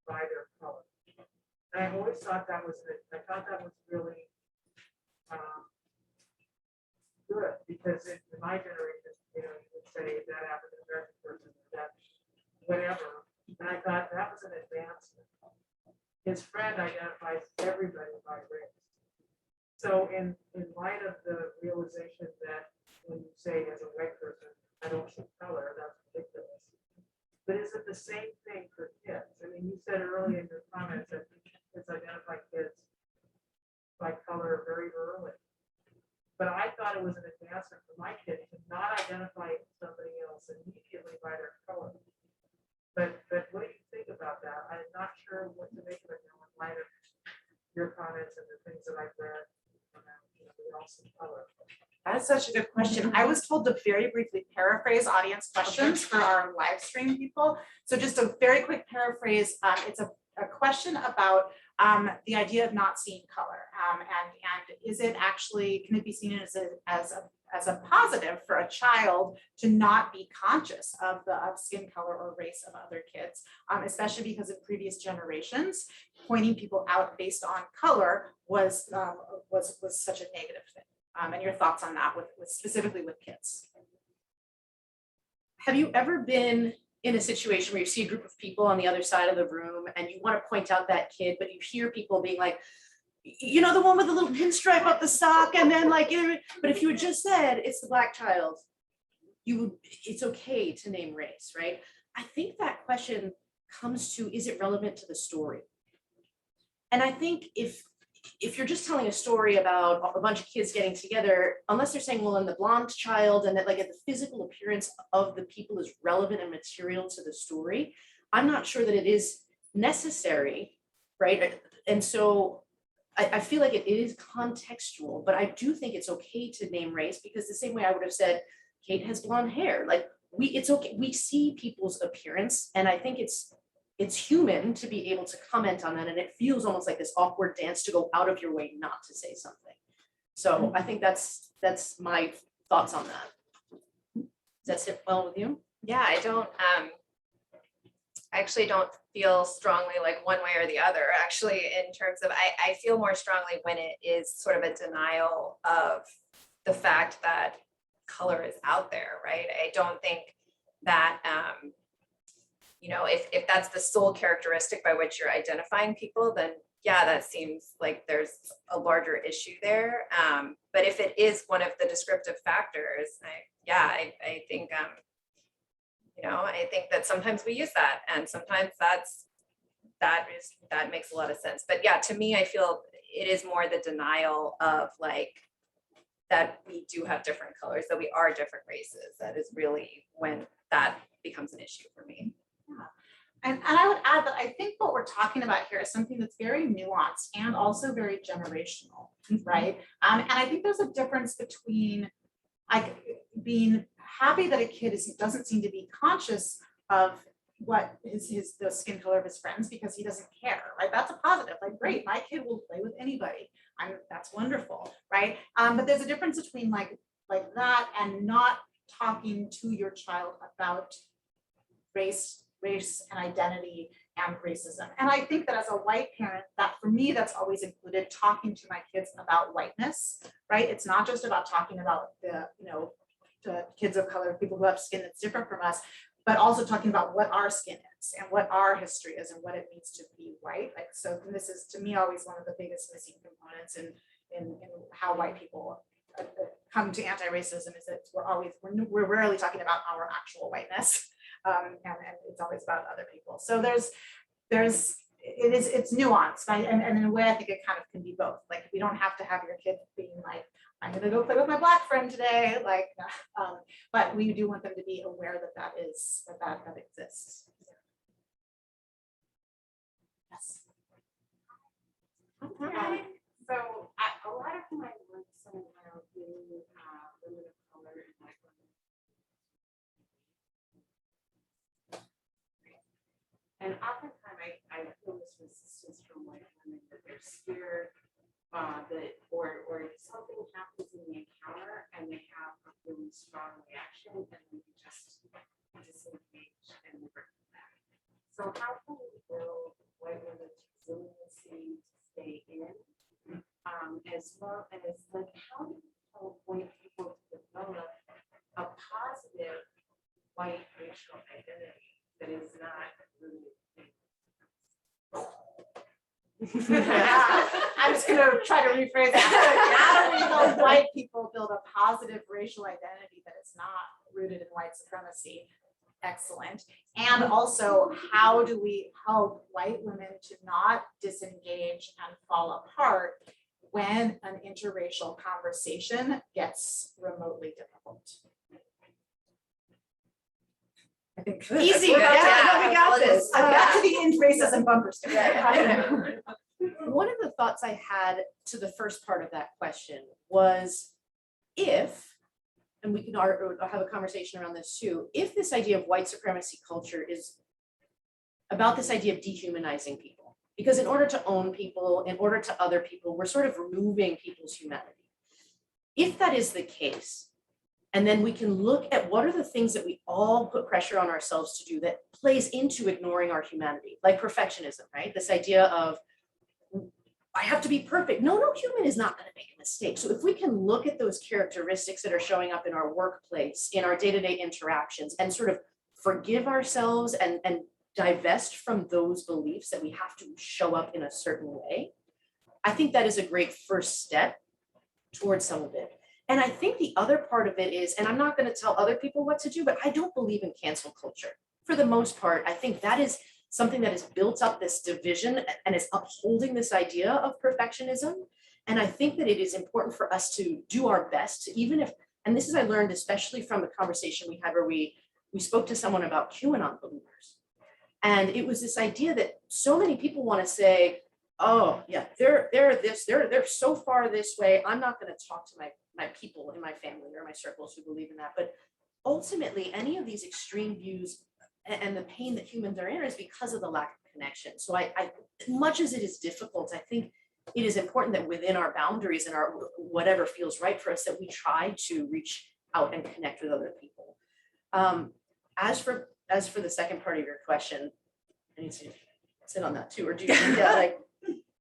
by their color. And I always thought that was really good, because in my generation, you would say that African American person, that whatever. And I thought that was an advancement. His friend identifies everybody by race. So in light of the realization that when you say as a white person, I don't see color, that's ridiculous. But is it the same thing for kids? I mean, you said earlier in your comments that kids identify kids by color very early. But I thought it was an advancement for my kids to not identify somebody else immediately by their color. But what do you think about that? I'm not sure what to make of it now in light of your comments and the things that I've read around the also color. That's such a good question. I was told to very briefly paraphrase audience questions for our live stream people. So just a very quick paraphrase. It's a question about the idea of not seeing color, and is it actually, can it be seen as a positive for a child to not be conscious of skin color or race of other kids, especially because in previous generations, pointing people out based on color was such a negative thing. And your thoughts on that with specifically with kids? Have you ever been in a situation where you see a group of people on the other side of the room and you want to point out that kid, but you hear people being like, the one with the little pinstripe up the sock, and then but if you had just said it's the Black child, it's okay to name race, right? I think that question comes to, is it relevant to the story? And I think if you're just telling a story about a bunch of kids getting together, unless they're saying, well, in the blonde child, and that like the physical appearance of the people is relevant and material to the story, I'm not sure that it is necessary, right? And so I feel like it is contextual, but I do think it's okay to name race, because the same way I would have said, Kate has blonde hair, like it's okay. We see people's appearance, and I think it's human to be able to comment on that, and it feels almost like this awkward dance to go out of your way not to say something. So I think that's my thoughts on that. Does that sit well with you? Yeah, I actually don't feel strongly like one way or the other, actually, in terms of, I feel more strongly when it is sort of a denial of the fact that color is out there, right? I don't think that, you know, if that's the sole characteristic by which you're identifying people, then yeah, that seems like there's a larger issue there. But if it is one of the descriptive factors, I think, you know, I think that sometimes we use that, and sometimes that makes a lot of sense. But yeah, to me, I feel it is more the denial of like that we do have different colors, that we are different races. That is really when that becomes an issue for me. And I would add that I think what we're talking about here is something that's very nuanced and also very generational, right? And I think there's a difference between like being happy that a kid doesn't seem to be conscious of what is the skin color of his friends because he doesn't care, right? That's a positive, like great, my kid will play with anybody. That's wonderful, right? But there's a difference between like that and not talking to your child about race and identity and racism. And I think that as a white parent, that for me, that's always included talking to my kids about whiteness, right? It's not just about talking about the kids of color, people who have skin that's different from us, but also talking about what our skin is and what our history is and what it means to be white. Like, so this is to me always one of the biggest missing components in how white people come to anti-racism, is that we're rarely talking about our actual whiteness. And it's always about other people. So it's nuanced, and in a way I think it kind of can be both. Like we don't have to have your kid being like, I'm gonna go play with my black friend today, like, but we do want them to be aware that exists. Yes. Okay. So a lot of my work centered around women of color and black women. And oftentimes I feel this resistance from white women that they're scared or something happens in the encounter and they have a really strong reaction and then you just disengage and never come back. So how can we build white women's resiliency to stay in? As well as like how do we help white people to develop a positive white racial identity that is not really. I'm just gonna try to rephrase that. How do we help white people build a positive racial identity that is not rooted in white supremacy? Excellent. And also, how do we help white women to not disengage and fall apart when an interracial conversation gets remotely difficult? I think Easy. we Yeah, got this. Back to the end racism bumper sticker. One of the thoughts I had to the first part of that question was if, and we can have a conversation around this too, if this idea of white supremacy culture is about this idea of dehumanizing people, because in order to own people, in order to other people, we're sort of removing people's humanity. If that is the case, and then we can look at what are the things that we all put pressure on ourselves to do that plays into ignoring our humanity, like perfectionism, right? This idea of, I have to be perfect. No human is not going to make a mistake. So if we can look at those characteristics that are showing up in our workplace, in our day-to-day interactions, and sort of forgive ourselves and divest from those beliefs that we have to show up in a certain way, I think that is a great first step towards some of it. And I think the other part of it is, and I'm not going to tell other people what to do, but I don't believe in cancel culture. For the most part, I think that is something that has built up this division and is upholding this idea of perfectionism. And I think that it is important for us to do our best to, even if, and this is I learned especially from the conversation we had where we spoke to someone about QAnon believers. And it was this idea that so many people want to say, oh yeah, they're so far this way, I'm not going to talk to my people in my family or my circles who believe in that. But ultimately, any of these extreme views and the pain that humans are in is because of the lack of connection. So I much as it is difficult, I think it is important that within our boundaries and our whatever feels right for us, that we try to reach out and connect with other people. As for the second part of your question, I need to sit on that too, or do you think that like?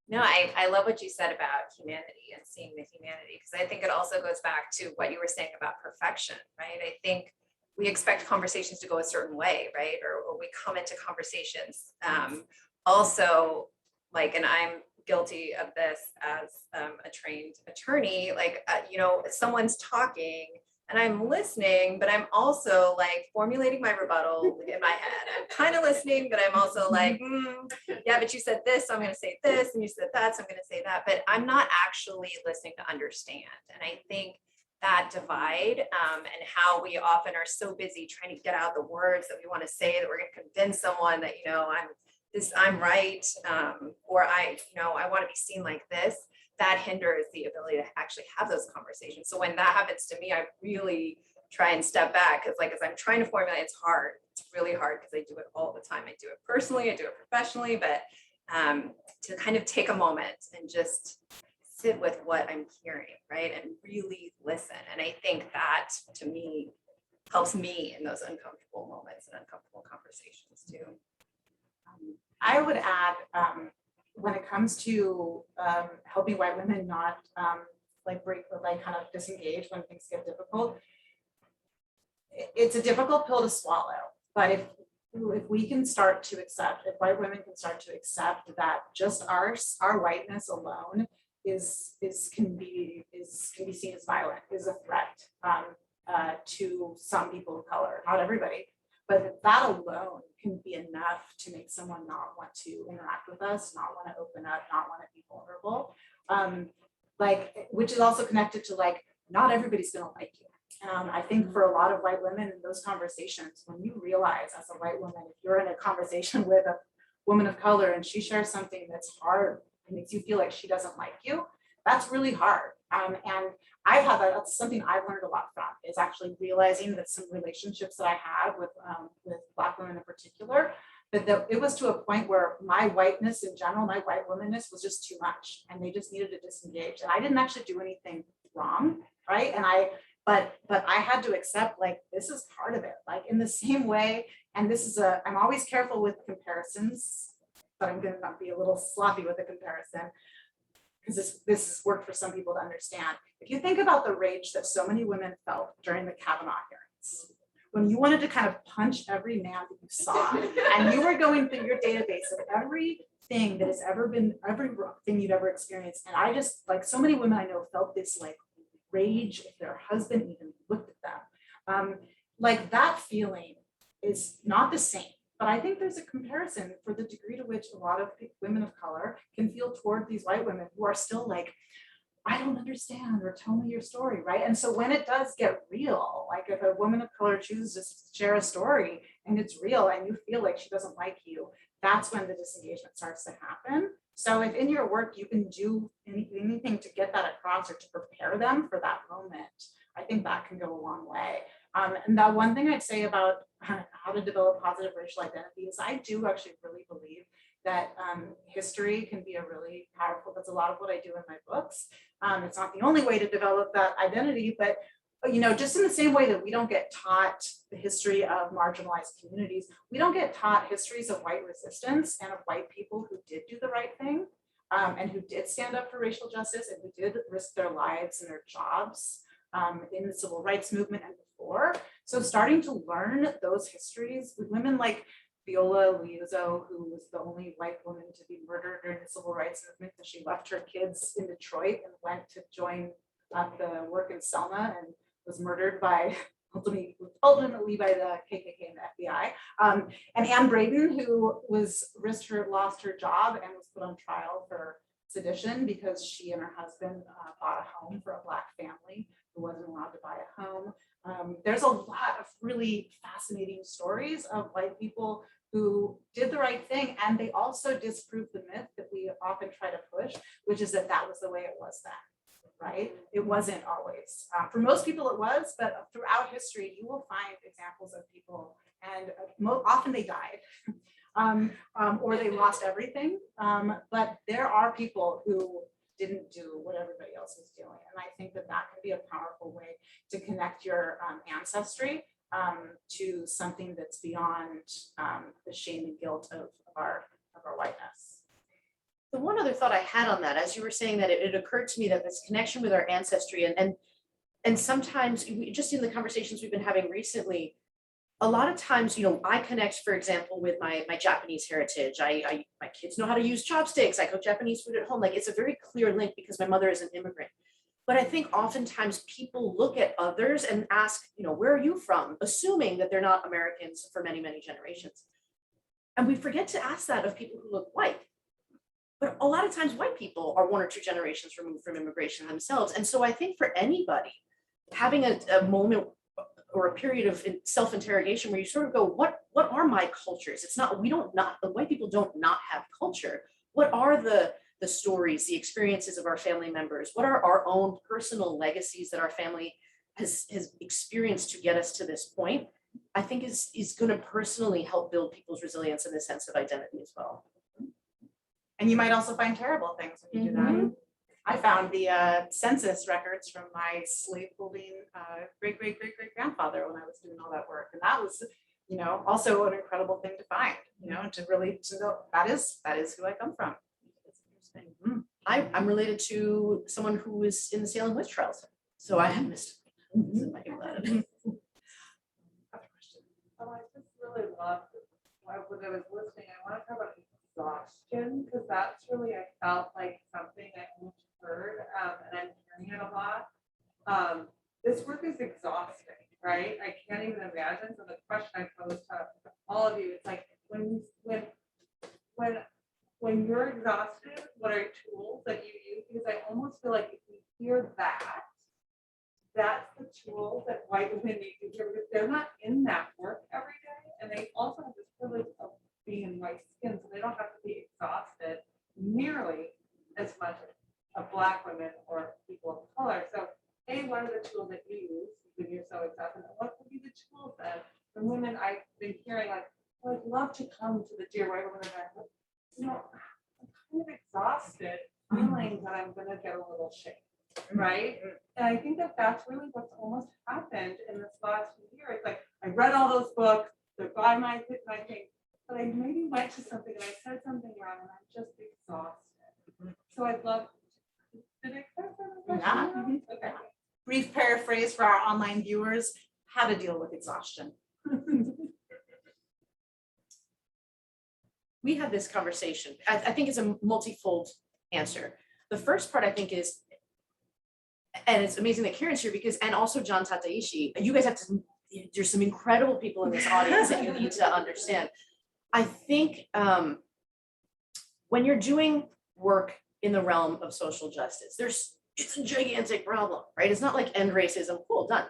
No, I love what you said about humanity and seeing the humanity, because I think it also goes back to what you were saying about perfection, right? I think we expect conversations to go a certain way, right? Or we come into conversations. Also, like, and I'm guilty of this as a trained attorney, like, someone's talking and I'm listening, but I'm also like formulating my rebuttal in my head. I'm kind of listening, but I'm also like, yeah, but you said this, so I'm going to say this, and you said that, so I'm going to say that, but I'm not actually listening to understand. And I think that divide and how we often are so busy trying to get out the words that we want to say, that we're going to convince someone that, I'm right, or I want to be seen like this, that hinders the ability to actually have those conversations. So when that happens to me, I really try and step back, because as I'm trying to formulate, it's hard. It's really hard because I do it all the time. I do it personally, I do it professionally, but to kind of take a moment and just sit with what I'm hearing, right? And really listen. And I think that to me helps me in those uncomfortable moments and uncomfortable conversations too. I would add, when it comes to helping white women not break or kind of disengage when things get difficult, it's a difficult pill to swallow. But if we can start to accept, if white women can start to accept that just our whiteness alone can be seen as violent, is a threat to some people of color, not everybody. But that alone can be enough to make someone not want to interact with us, not want to open up, not want to be vulnerable. Which is also connected to not everybody's going to like you. I think for a lot of white women in those conversations, when you realize as a white woman, if you're in a conversation with a woman of color and she shares something that's hard and makes you feel like she doesn't like you, that's really hard. And I've had that's something I've learned a lot from, is actually realizing that some relationships that I had with Black women in particular, that it was to a point where my whiteness in general, my white womanness was just too much, and they just needed to disengage. And I didn't actually do anything wrong, right? And but I had to accept, this is part of it, in the same way. And I'm always careful with comparisons, but I'm going to be a little sloppy with the comparison, because this has worked for some people to understand. If you think about the rage that so many women felt during the Kavanaugh hearings, when you wanted to kind of punch every man that you saw, and you were going through your database of everything that has ever been, everything you'd ever experienced, and I just, so many women I know felt this rage if their husband even looked at them. That feeling is not the same. But I think there's a comparison for the degree to which a lot of women of color can feel toward these white women who are still I don't understand, or tell me your story, right? And so when it does get real, if a woman of color chooses to share a story and it's real and you feel like she doesn't like you, that's when the disengagement starts to happen. So if in your work you can do anything to get that across or to prepare them for that moment, I think that can go a long way. And that one thing I'd say about how to develop positive racial identity is I do actually really believe that history can be a really powerful, that's a lot of what I do in my books. It's not the only way to develop that identity, but just in the same way that we don't get taught the history of marginalized communities, we don't get taught histories of white resistance and of white people who did do the right thing, and who did stand up for racial justice, and who did risk their lives and their jobs in the civil rights movement and before. So starting to learn those histories with women like Viola Liuzzo, who was the only white woman to be murdered during the civil rights movement, because she left her kids in Detroit and went to join the work in Selma and was murdered by ultimately by the KKK and the FBI. And Anne Braden, who lost her job and was put on trial for sedition because she and her husband bought a home for a Black family who wasn't allowed to buy a home. There's a lot of really fascinating stories of white people who did the right thing, and they also disproved the myth that we often try to push, which is that that was the way it was then, right? It wasn't always. For most people it was, but throughout history, you will find examples of people, and often they died, or they lost everything. But there are people who didn't do what everybody else was doing. And I think that that can be a powerful way to connect your ancestry to something that's beyond the shame and guilt of our whiteness. The one other thought I had on that, as you were saying that, it occurred to me that this connection with our ancestry and sometimes just in the conversations we've been having recently, a lot of times, I connect, for example, with my Japanese heritage. My kids know how to use chopsticks. I cook Japanese food at home. Like, it's a very clear link because my mother is an immigrant. But I think oftentimes people look at others and ask, where are you from? Assuming that they're not Americans for many, many generations. And we forget to ask that of people who look white. But a lot of times white people are 1 or 2 generations removed from immigration themselves. And so I think for anybody, having a moment or a period of self-interrogation where you sort of go, what are my cultures? It's not, the white people don't not have culture. What are the stories, the experiences of our family members? What are our own personal legacies that our family has experienced to get us to this point? I think is going to personally help build people's resilience and a sense of identity as well. And you might also find terrible things when you do that. I found the census records from my slaveholding great-great-great-great-grandfather when I was doing all that work. And that was, also an incredible thing to find, to know that is who I come from. I'm related to someone who was in the Salem witch trials, so I have missed. I just really loved when I was listening. I want to talk about exhaustion, because that's really, I felt like something I almost heard, and I'm hearing it a lot. This work is exhausting, right? I can't even imagine. So the question I posed to all of you, it's like when you're exhausted, what are tools that you use? Because I almost feel like if you hear that, that's the tools that white women need to hear, because they're not in that work every day, and they also have this privilege of being in white skin, so they don't have to be exhausted nearly as much as Black women or people of color. So, what are the tools that you use when you're so exhausted? And what would be the tools then from women I've been hearing, like, well, I'd love to come to the Dear White Women event, but I'm kind of exhausted, feeling that I'm gonna get a little shaky, right? And I think that that's really what's almost happened in this last year. It's like I read all those books, they're by my thing, but I maybe went to something and I said something wrong and I'm just exhausted. So I'd love, did I clarify the question? Yeah. Okay. Brief paraphrase for our online viewers: how to deal with exhaustion. We had this conversation. I think it's a multifold answer. The first part, I think, is, and it's amazing that Karen's here because, and also John Tataishi, you guys have to, there's some incredible people in this audience that you need to understand. I think when you're doing work in the realm of social justice, it's a gigantic problem, right? It's not like end racism, cool, done.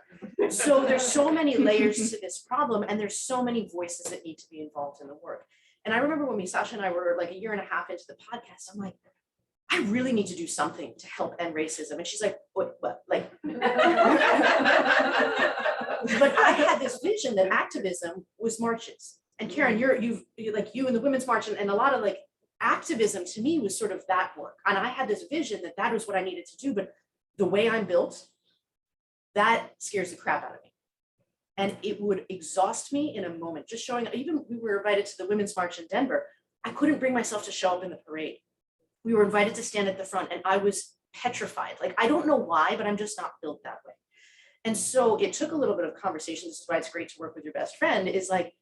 So there's so many layers to this problem, and there's so many voices that need to be involved in the work. And I remember when Misasha and I were like 1.5 years into the podcast, I'm like, I really need to do something to help end racism. And she's like, what? Like, but I had this vision that activism was marches. And Karen, you and the Women's March and a lot of like activism to me was sort of that work. And I had this vision that was what I needed to do. But the way I'm built, that scares the crap out of me. And it would exhaust me in a moment. Just showing, even we were invited to the Women's March in Denver. I couldn't bring myself to show up in the parade. We were invited to stand at the front and I was petrified. Like, I don't know why, but I'm just not built that way. And so it took a little bit of conversation. This is why it's great to work with your best friend, is like,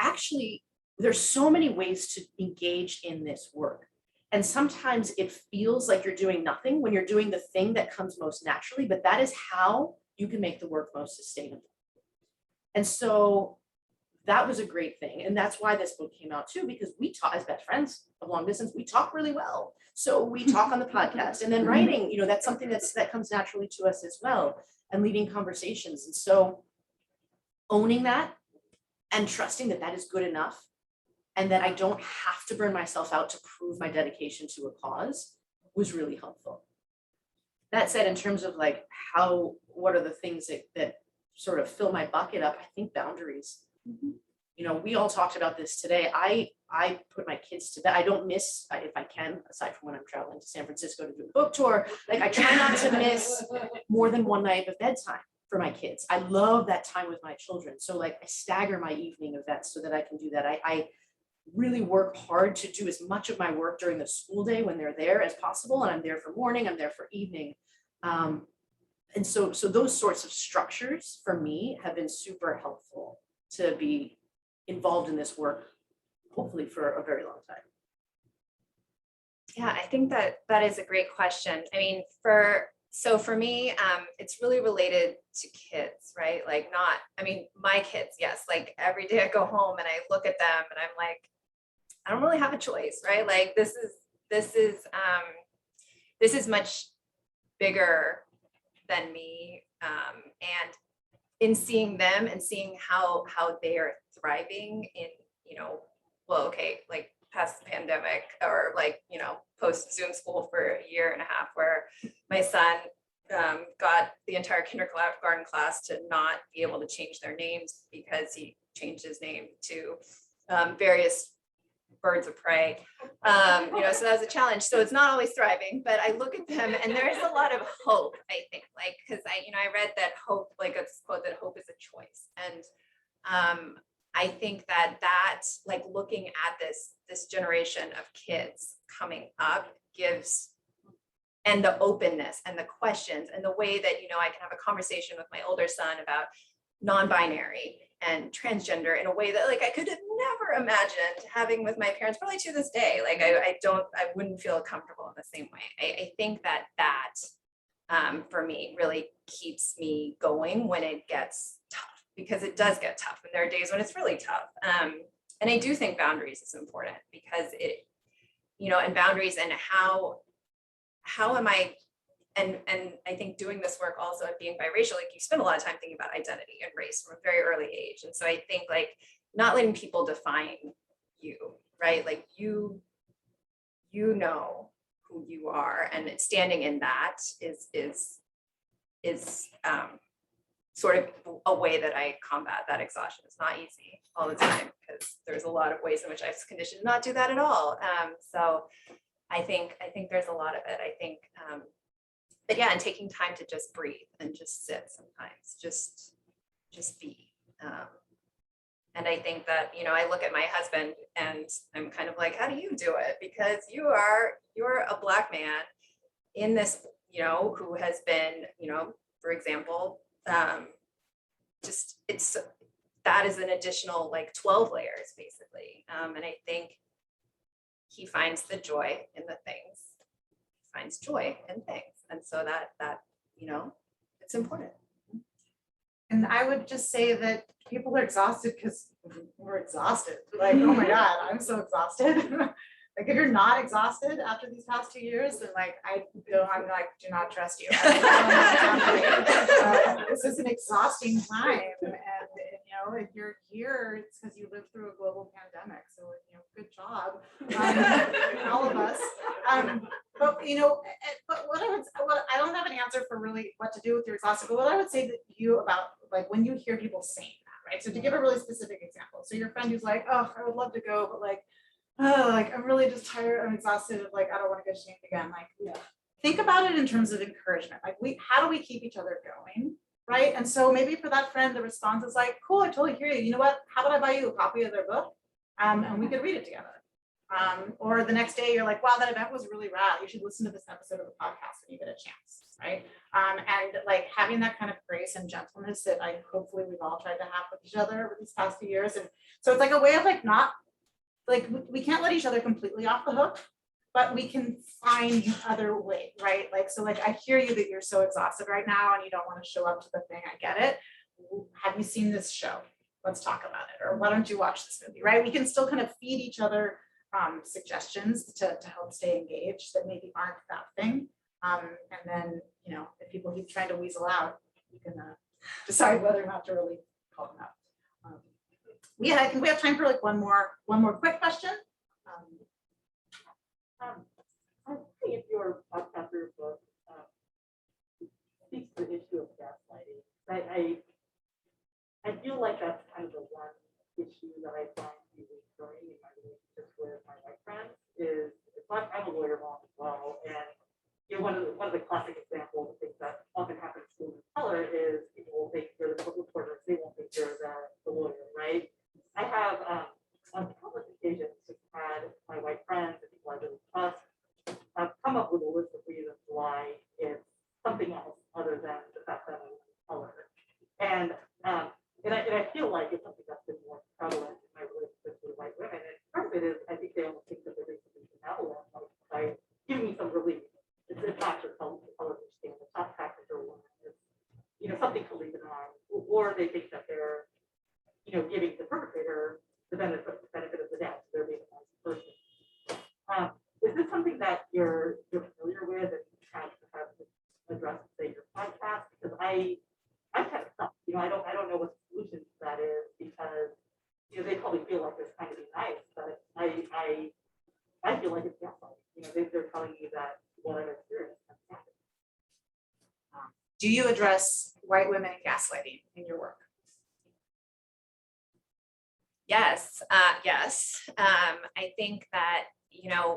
actually, there's so many ways to engage in this work. And sometimes it feels like you're doing nothing when you're doing the thing that comes most naturally, but that is how you can make the work most sustainable. And so that was a great thing. And that's why this book came out too, because we talk as best friends of long distance, we talk really well. So we talk on the podcast, and then writing, you know, that's something that comes naturally to us as well, and leading conversations. And so owning that and trusting that that is good enough, and that I don't have to burn myself out to prove my dedication to a cause was really helpful. That said, in terms of like what are the things that sort of fill my bucket up, I think boundaries. You know, we all talked about this today. I put my kids to bed. I don't miss, if I can, aside from when I'm traveling to San Francisco to do a book tour, like I try not to miss more than one night of bedtime for my kids. I love that time with my children. So like I stagger my evening events so that I can do that. I really work hard to do as much of my work during the school day when they're there as possible. And I'm there for morning, I'm there for evening. And so those sorts of structures for me have been super helpful to be involved in this work, hopefully for a very long time. Yeah, I think that is a great question. I mean, for me, it's really related to kids, right? Like my kids, yes, like every day I go home and I look at them and I'm like, I don't really have a choice, right? Like this is much bigger than me. And in seeing them and seeing how they are thriving in, you know, well, okay, like past the pandemic, or like, you know, post Zoom school for a year and a half, where my son got the entire kindergarten class to not be able to change their names because he changed his name to various birds of prey, you know, so that was a challenge. So it's not always thriving, but I look at them and there's a lot of hope, I think, like, because I read that hope, like a quote, that hope is a choice. And I think that like looking at this generation of kids coming up gives, and the openness and the questions and the way that, you know, I can have a conversation with my older son about non-binary and transgender in a way that like I could have never imagined having with my parents, probably to this day. Like I wouldn't feel comfortable in the same way. I think that for me really keeps me going when it gets tough, because it does get tough and there are days when it's really tough. And I do think boundaries is important, because it, you know, and boundaries and how am I, and I think doing this work also and being biracial, like you spend a lot of time thinking about identity and race from a very early age. And so I think like not letting people define you, right? Like you know who you are, and standing in that is sort of a way that I combat that exhaustion. It's not easy all the time, because there's a lot of ways in which I was conditioned to not do that at all. So I think there's a lot of it. I think, but yeah, and taking time to just breathe and just sit sometimes, just be. And I think that, you know, I look at my husband and I'm kind of like, how do you do it? Because you're a Black man in this, you know, who has been, you know, for example, that is an additional like 12 layers basically. And I think he finds the joy in the things, finds joy in things. And so that, you know, it's important. And I would just say that people are exhausted because we're exhausted. Like, oh my God, I'm so exhausted. Like, if you're not exhausted after these past 2 years, then like, I'm like, do not trust you. This is an exhausting time. And you know, if you're here, it's because you lived through a global pandemic. So, you know, good job, all of us. But you know, but what I don't have an answer for really what to do with your exhaustion. But what I would say to you about like when you hear people saying that, right? So to give a really specific example, so your friend who's like, oh, I would love to go, but like, oh, like I'm really just tired, I'm exhausted, like I don't want to get shamed again. Like, yeah. Think about it in terms of encouragement. Like how do we keep each other going? Right. And so maybe for that friend, the response is like, cool, I totally hear you. You know what? How about I buy you a copy of their book? And we could read it together. Or the next day you're like, wow, that event was really rad. You should listen to this episode of the podcast when you get a chance. Right. And like having that kind of grace and gentleness that hopefully we've all tried to have with each other over these past few years. And so it's like a way of like not like we can't let each other completely off the hook, but we can find other ways, right? Like, so like I hear you that you're so exhausted right now and you don't want to show up to the thing. I get it. have you seen this show? Let's talk about it. Or why don't you watch this movie, right? We can still kind of feed each other suggestions to help stay engaged that maybe aren't that thing. And then, you know, if people keep trying to weasel out, you can decide whether or not to really call them out. I think we have time for like one more quick question. I think if your chapter book speaks to the issue of gaslighting, I feel like that's kind of the one issue that I find to be recurring in my relationships with my white friends is I'm a lawyer mom as well, and you know one of the classic examples of things that often happens to women of color is people will think they're the court reporters, they won't think they're the lawyer, right? I have on countless occasions just had my white friends and people I really trust come up with a list of reasons why it's something else other than the fact that I'm of color. And I feel like it's something that's been more prevalent in my relationships with white women. And part of it is I think they almost think that they're doing something benevolent, like by giving me some relief. It's not just color understand, it's not practical one. It's something to leave it on. Or they think that they're giving the perpetrator the benefit of the doubt. So they're being a nice person. Is this something that you're familiar with and you have addressed, say, your podcast? Because I kind of stuck. I don't know what the solution to that is because they probably feel like they're trying to be nice, but I feel like it's gaslighting. They're telling me that what I've experienced has happened. Do you address white women and gaslighting in your work? Yes, yes. I think that,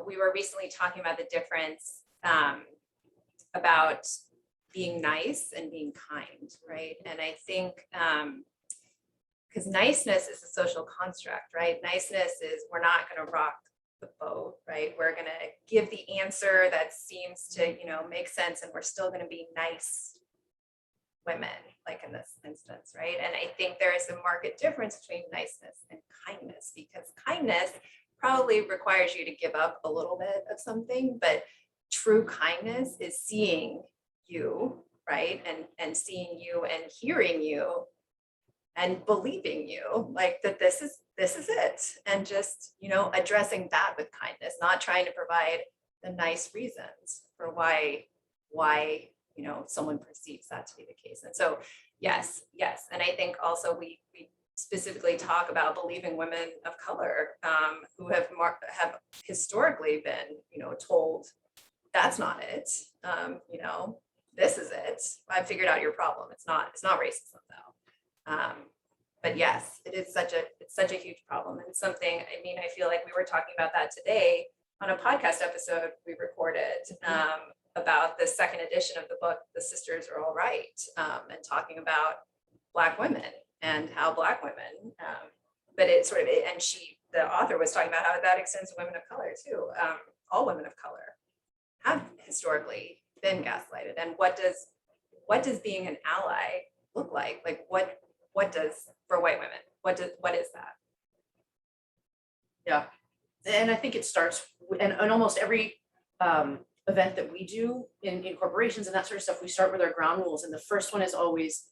we were recently talking about the difference about being nice and being kind, right? And I think because niceness is a social construct, right? Niceness is we're not going to rock the boat, right? We're going to give the answer that seems to, make sense, and we're still going to be nice women, like in this instance, right? And I think there is a marked difference between niceness and kindness, because kindness probably requires you to give up a little bit of something, but true kindness is seeing you, right? And seeing you and hearing you and believing you, like that this is it. And just, addressing that with kindness, not trying to provide the nice reasons for why someone perceives that to be the case. And so, yes. And I think also we specifically talk about believing women of color who have historically been, told that's not it. This is it. I've figured out your problem. It's not racism though. But yes, it's such a huge problem, and something. I feel like we were talking about that today on a podcast episode we recorded about the second edition of the book, The Sisters Are All Right, and talking about Black women and how Black women, but it sort of, and the author was talking about how that extends to women of color too. All women of color have historically been gaslighted, and what does being an ally look like? Like what does for white women? What is that? Yeah, and I think it starts and almost every event that we do in corporations and that sort of stuff, we start with our ground rules, and the first one is always,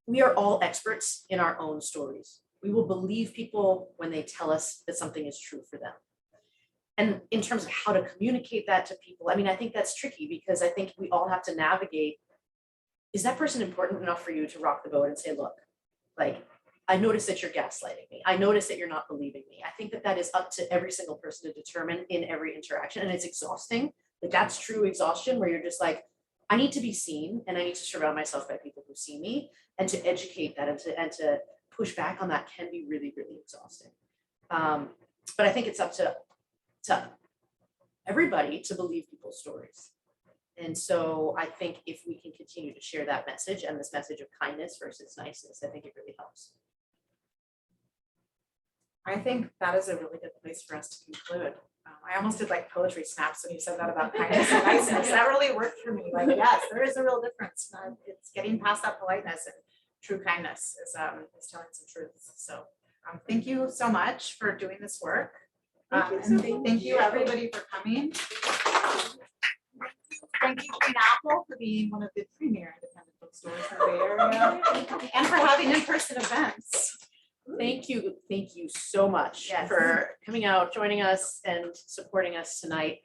we are all experts in our own stories. We will believe people when they tell us that something is true for them. And in terms of how to communicate that to people, I think that's tricky, because I think we all have to navigate, is that person important enough for you to rock the boat and say, look, like, I notice that you're gaslighting me. I notice that you're not believing me. I think that is up to every single person to determine in every interaction. And it's exhausting. Like, that's true exhaustion, where you're just like, I need to be seen, and I need to surround myself by people who see me, and to educate that and to push back on that can be really, really exhausting. But I think it's up to everybody to believe people's stories. And so I think if we can continue to share that message, and this message of kindness versus niceness, I think it really helps. I think that is a really good place for us to conclude. I almost did like poetry snaps when you said that about kindness and niceness. That really worked for me. Like, yes, there is a real difference. It's getting past that politeness, and true kindness is telling some truths. So thank you so much for doing this work. Thank you everybody for coming. Thank you Green Apple for being one of the premier independent book bookstores in the Bay Area and for having in-person events. Thank you so much Yes. for coming out, joining us and supporting us tonight.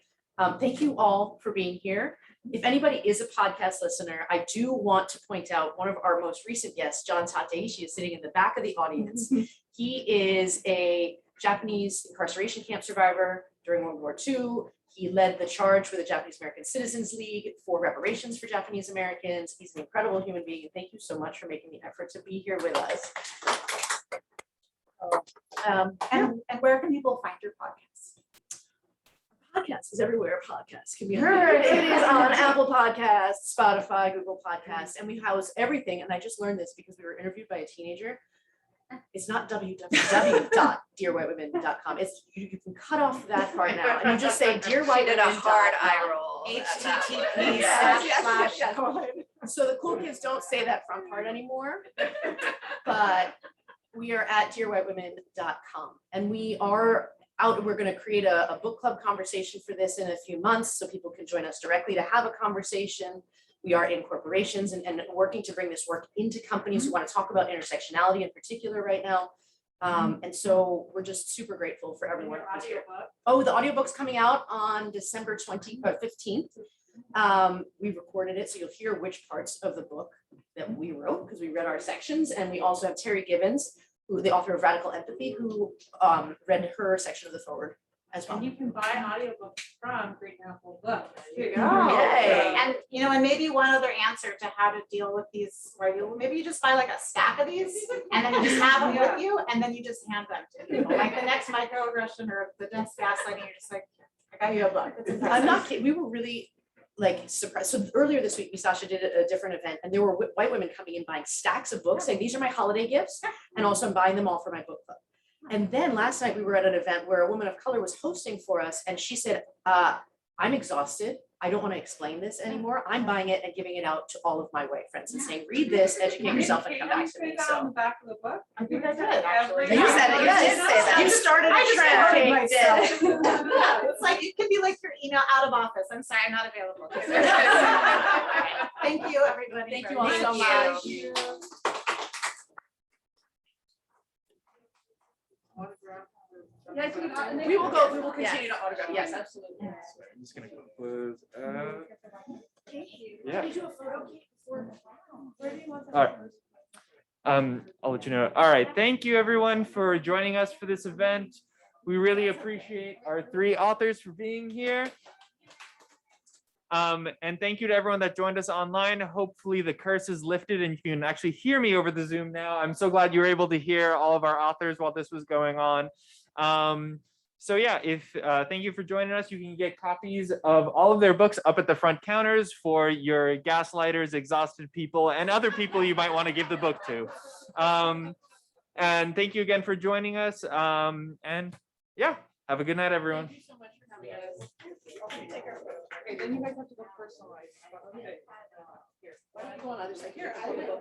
Thank you all for being here. If anybody is a podcast listener, I do want to point out one of our most recent guests, John Tateishi, is sitting in the back of the audience. He is a Japanese incarceration camp survivor during World War II. He led the charge for the Japanese American Citizens League for reparations for Japanese Americans. He's an incredible human being, and thank you so much for making the effort to be here with us. And where can people find your podcast? Podcast is everywhere podcasts can be heard. It is on Apple Podcasts, Spotify, Google Podcasts, and we house everything. And I just learned this because we were interviewed by a teenager. It's not www.dearwhitewomen.com. It's you can cut off that part now and you just say She did a hard eye dearwhitewomen.com. roll. at that one. http:// So the cool kids don't say that front part anymore, but we are at dearwhitewomen.com and we are out. We're going to create a book club conversation for this in a few months so people can join us directly to have a conversation. We are in corporations and working to bring this work into companies who want to talk about intersectionality in particular right now. And so we're just super grateful for everyone who's here. Oh, the audiobook's coming out on December 15th. We recorded it, so you'll hear which parts of the book that we wrote because we read our sections. And we also have Terry Gibbons, who the author of Radical Empathy, who read her section of the foreword as well. And you can buy audiobooks from Green Apple Book. There you go. Yay. And and maybe one other answer to how to deal with these, where maybe you just buy like a stack of these and then you just have them with you and then you just hand them to people. Like the next microaggression or the next gaslighting, you're just like, I got you a book. It's impressive. I'm not kidding. We were really surprised. So earlier this week, Misasha did a different event and there were white women coming in buying stacks of books saying, these are my holiday gifts. And also I'm buying them all for my book club. And then last night we were at an event where a woman of color was hosting for us and she said, I'm exhausted. I don't want to explain this anymore. I'm buying it and giving it out to all of my white friends and saying, read this, educate yourself and come back to me. So Back of the book. I think I did actually. you said it. You did say that. You started I a just trend. quoted Kate myself. did. Yeah, it's like, it could be like your email out of office. I'm sorry, I'm not available. Thank you, everybody. Thank for you all so being much. here. We will go. We will continue to autograph. Yes, absolutely. I'm just gonna close. Yeah. Can you do a photo before? Where do you want that? All right. I'll let you know. All right. Thank you everyone for joining us for this event. We really appreciate our three authors for being here. And thank you to everyone that joined us online. Hopefully the curse is lifted and you can actually hear me over the Zoom now. I'm so glad you were able to hear all of our authors while this was going on. So yeah, thank you for joining us. You can get copies of all of their books up at the front counters for your gaslighters, exhausted people, and other people you might want to give the book to. And thank you again for joining us. And yeah, have a good night, everyone. Thank you so much for having us. Okay, then you guys have to go personalized. Okay. Why don't you go on the other side? Here, I will go.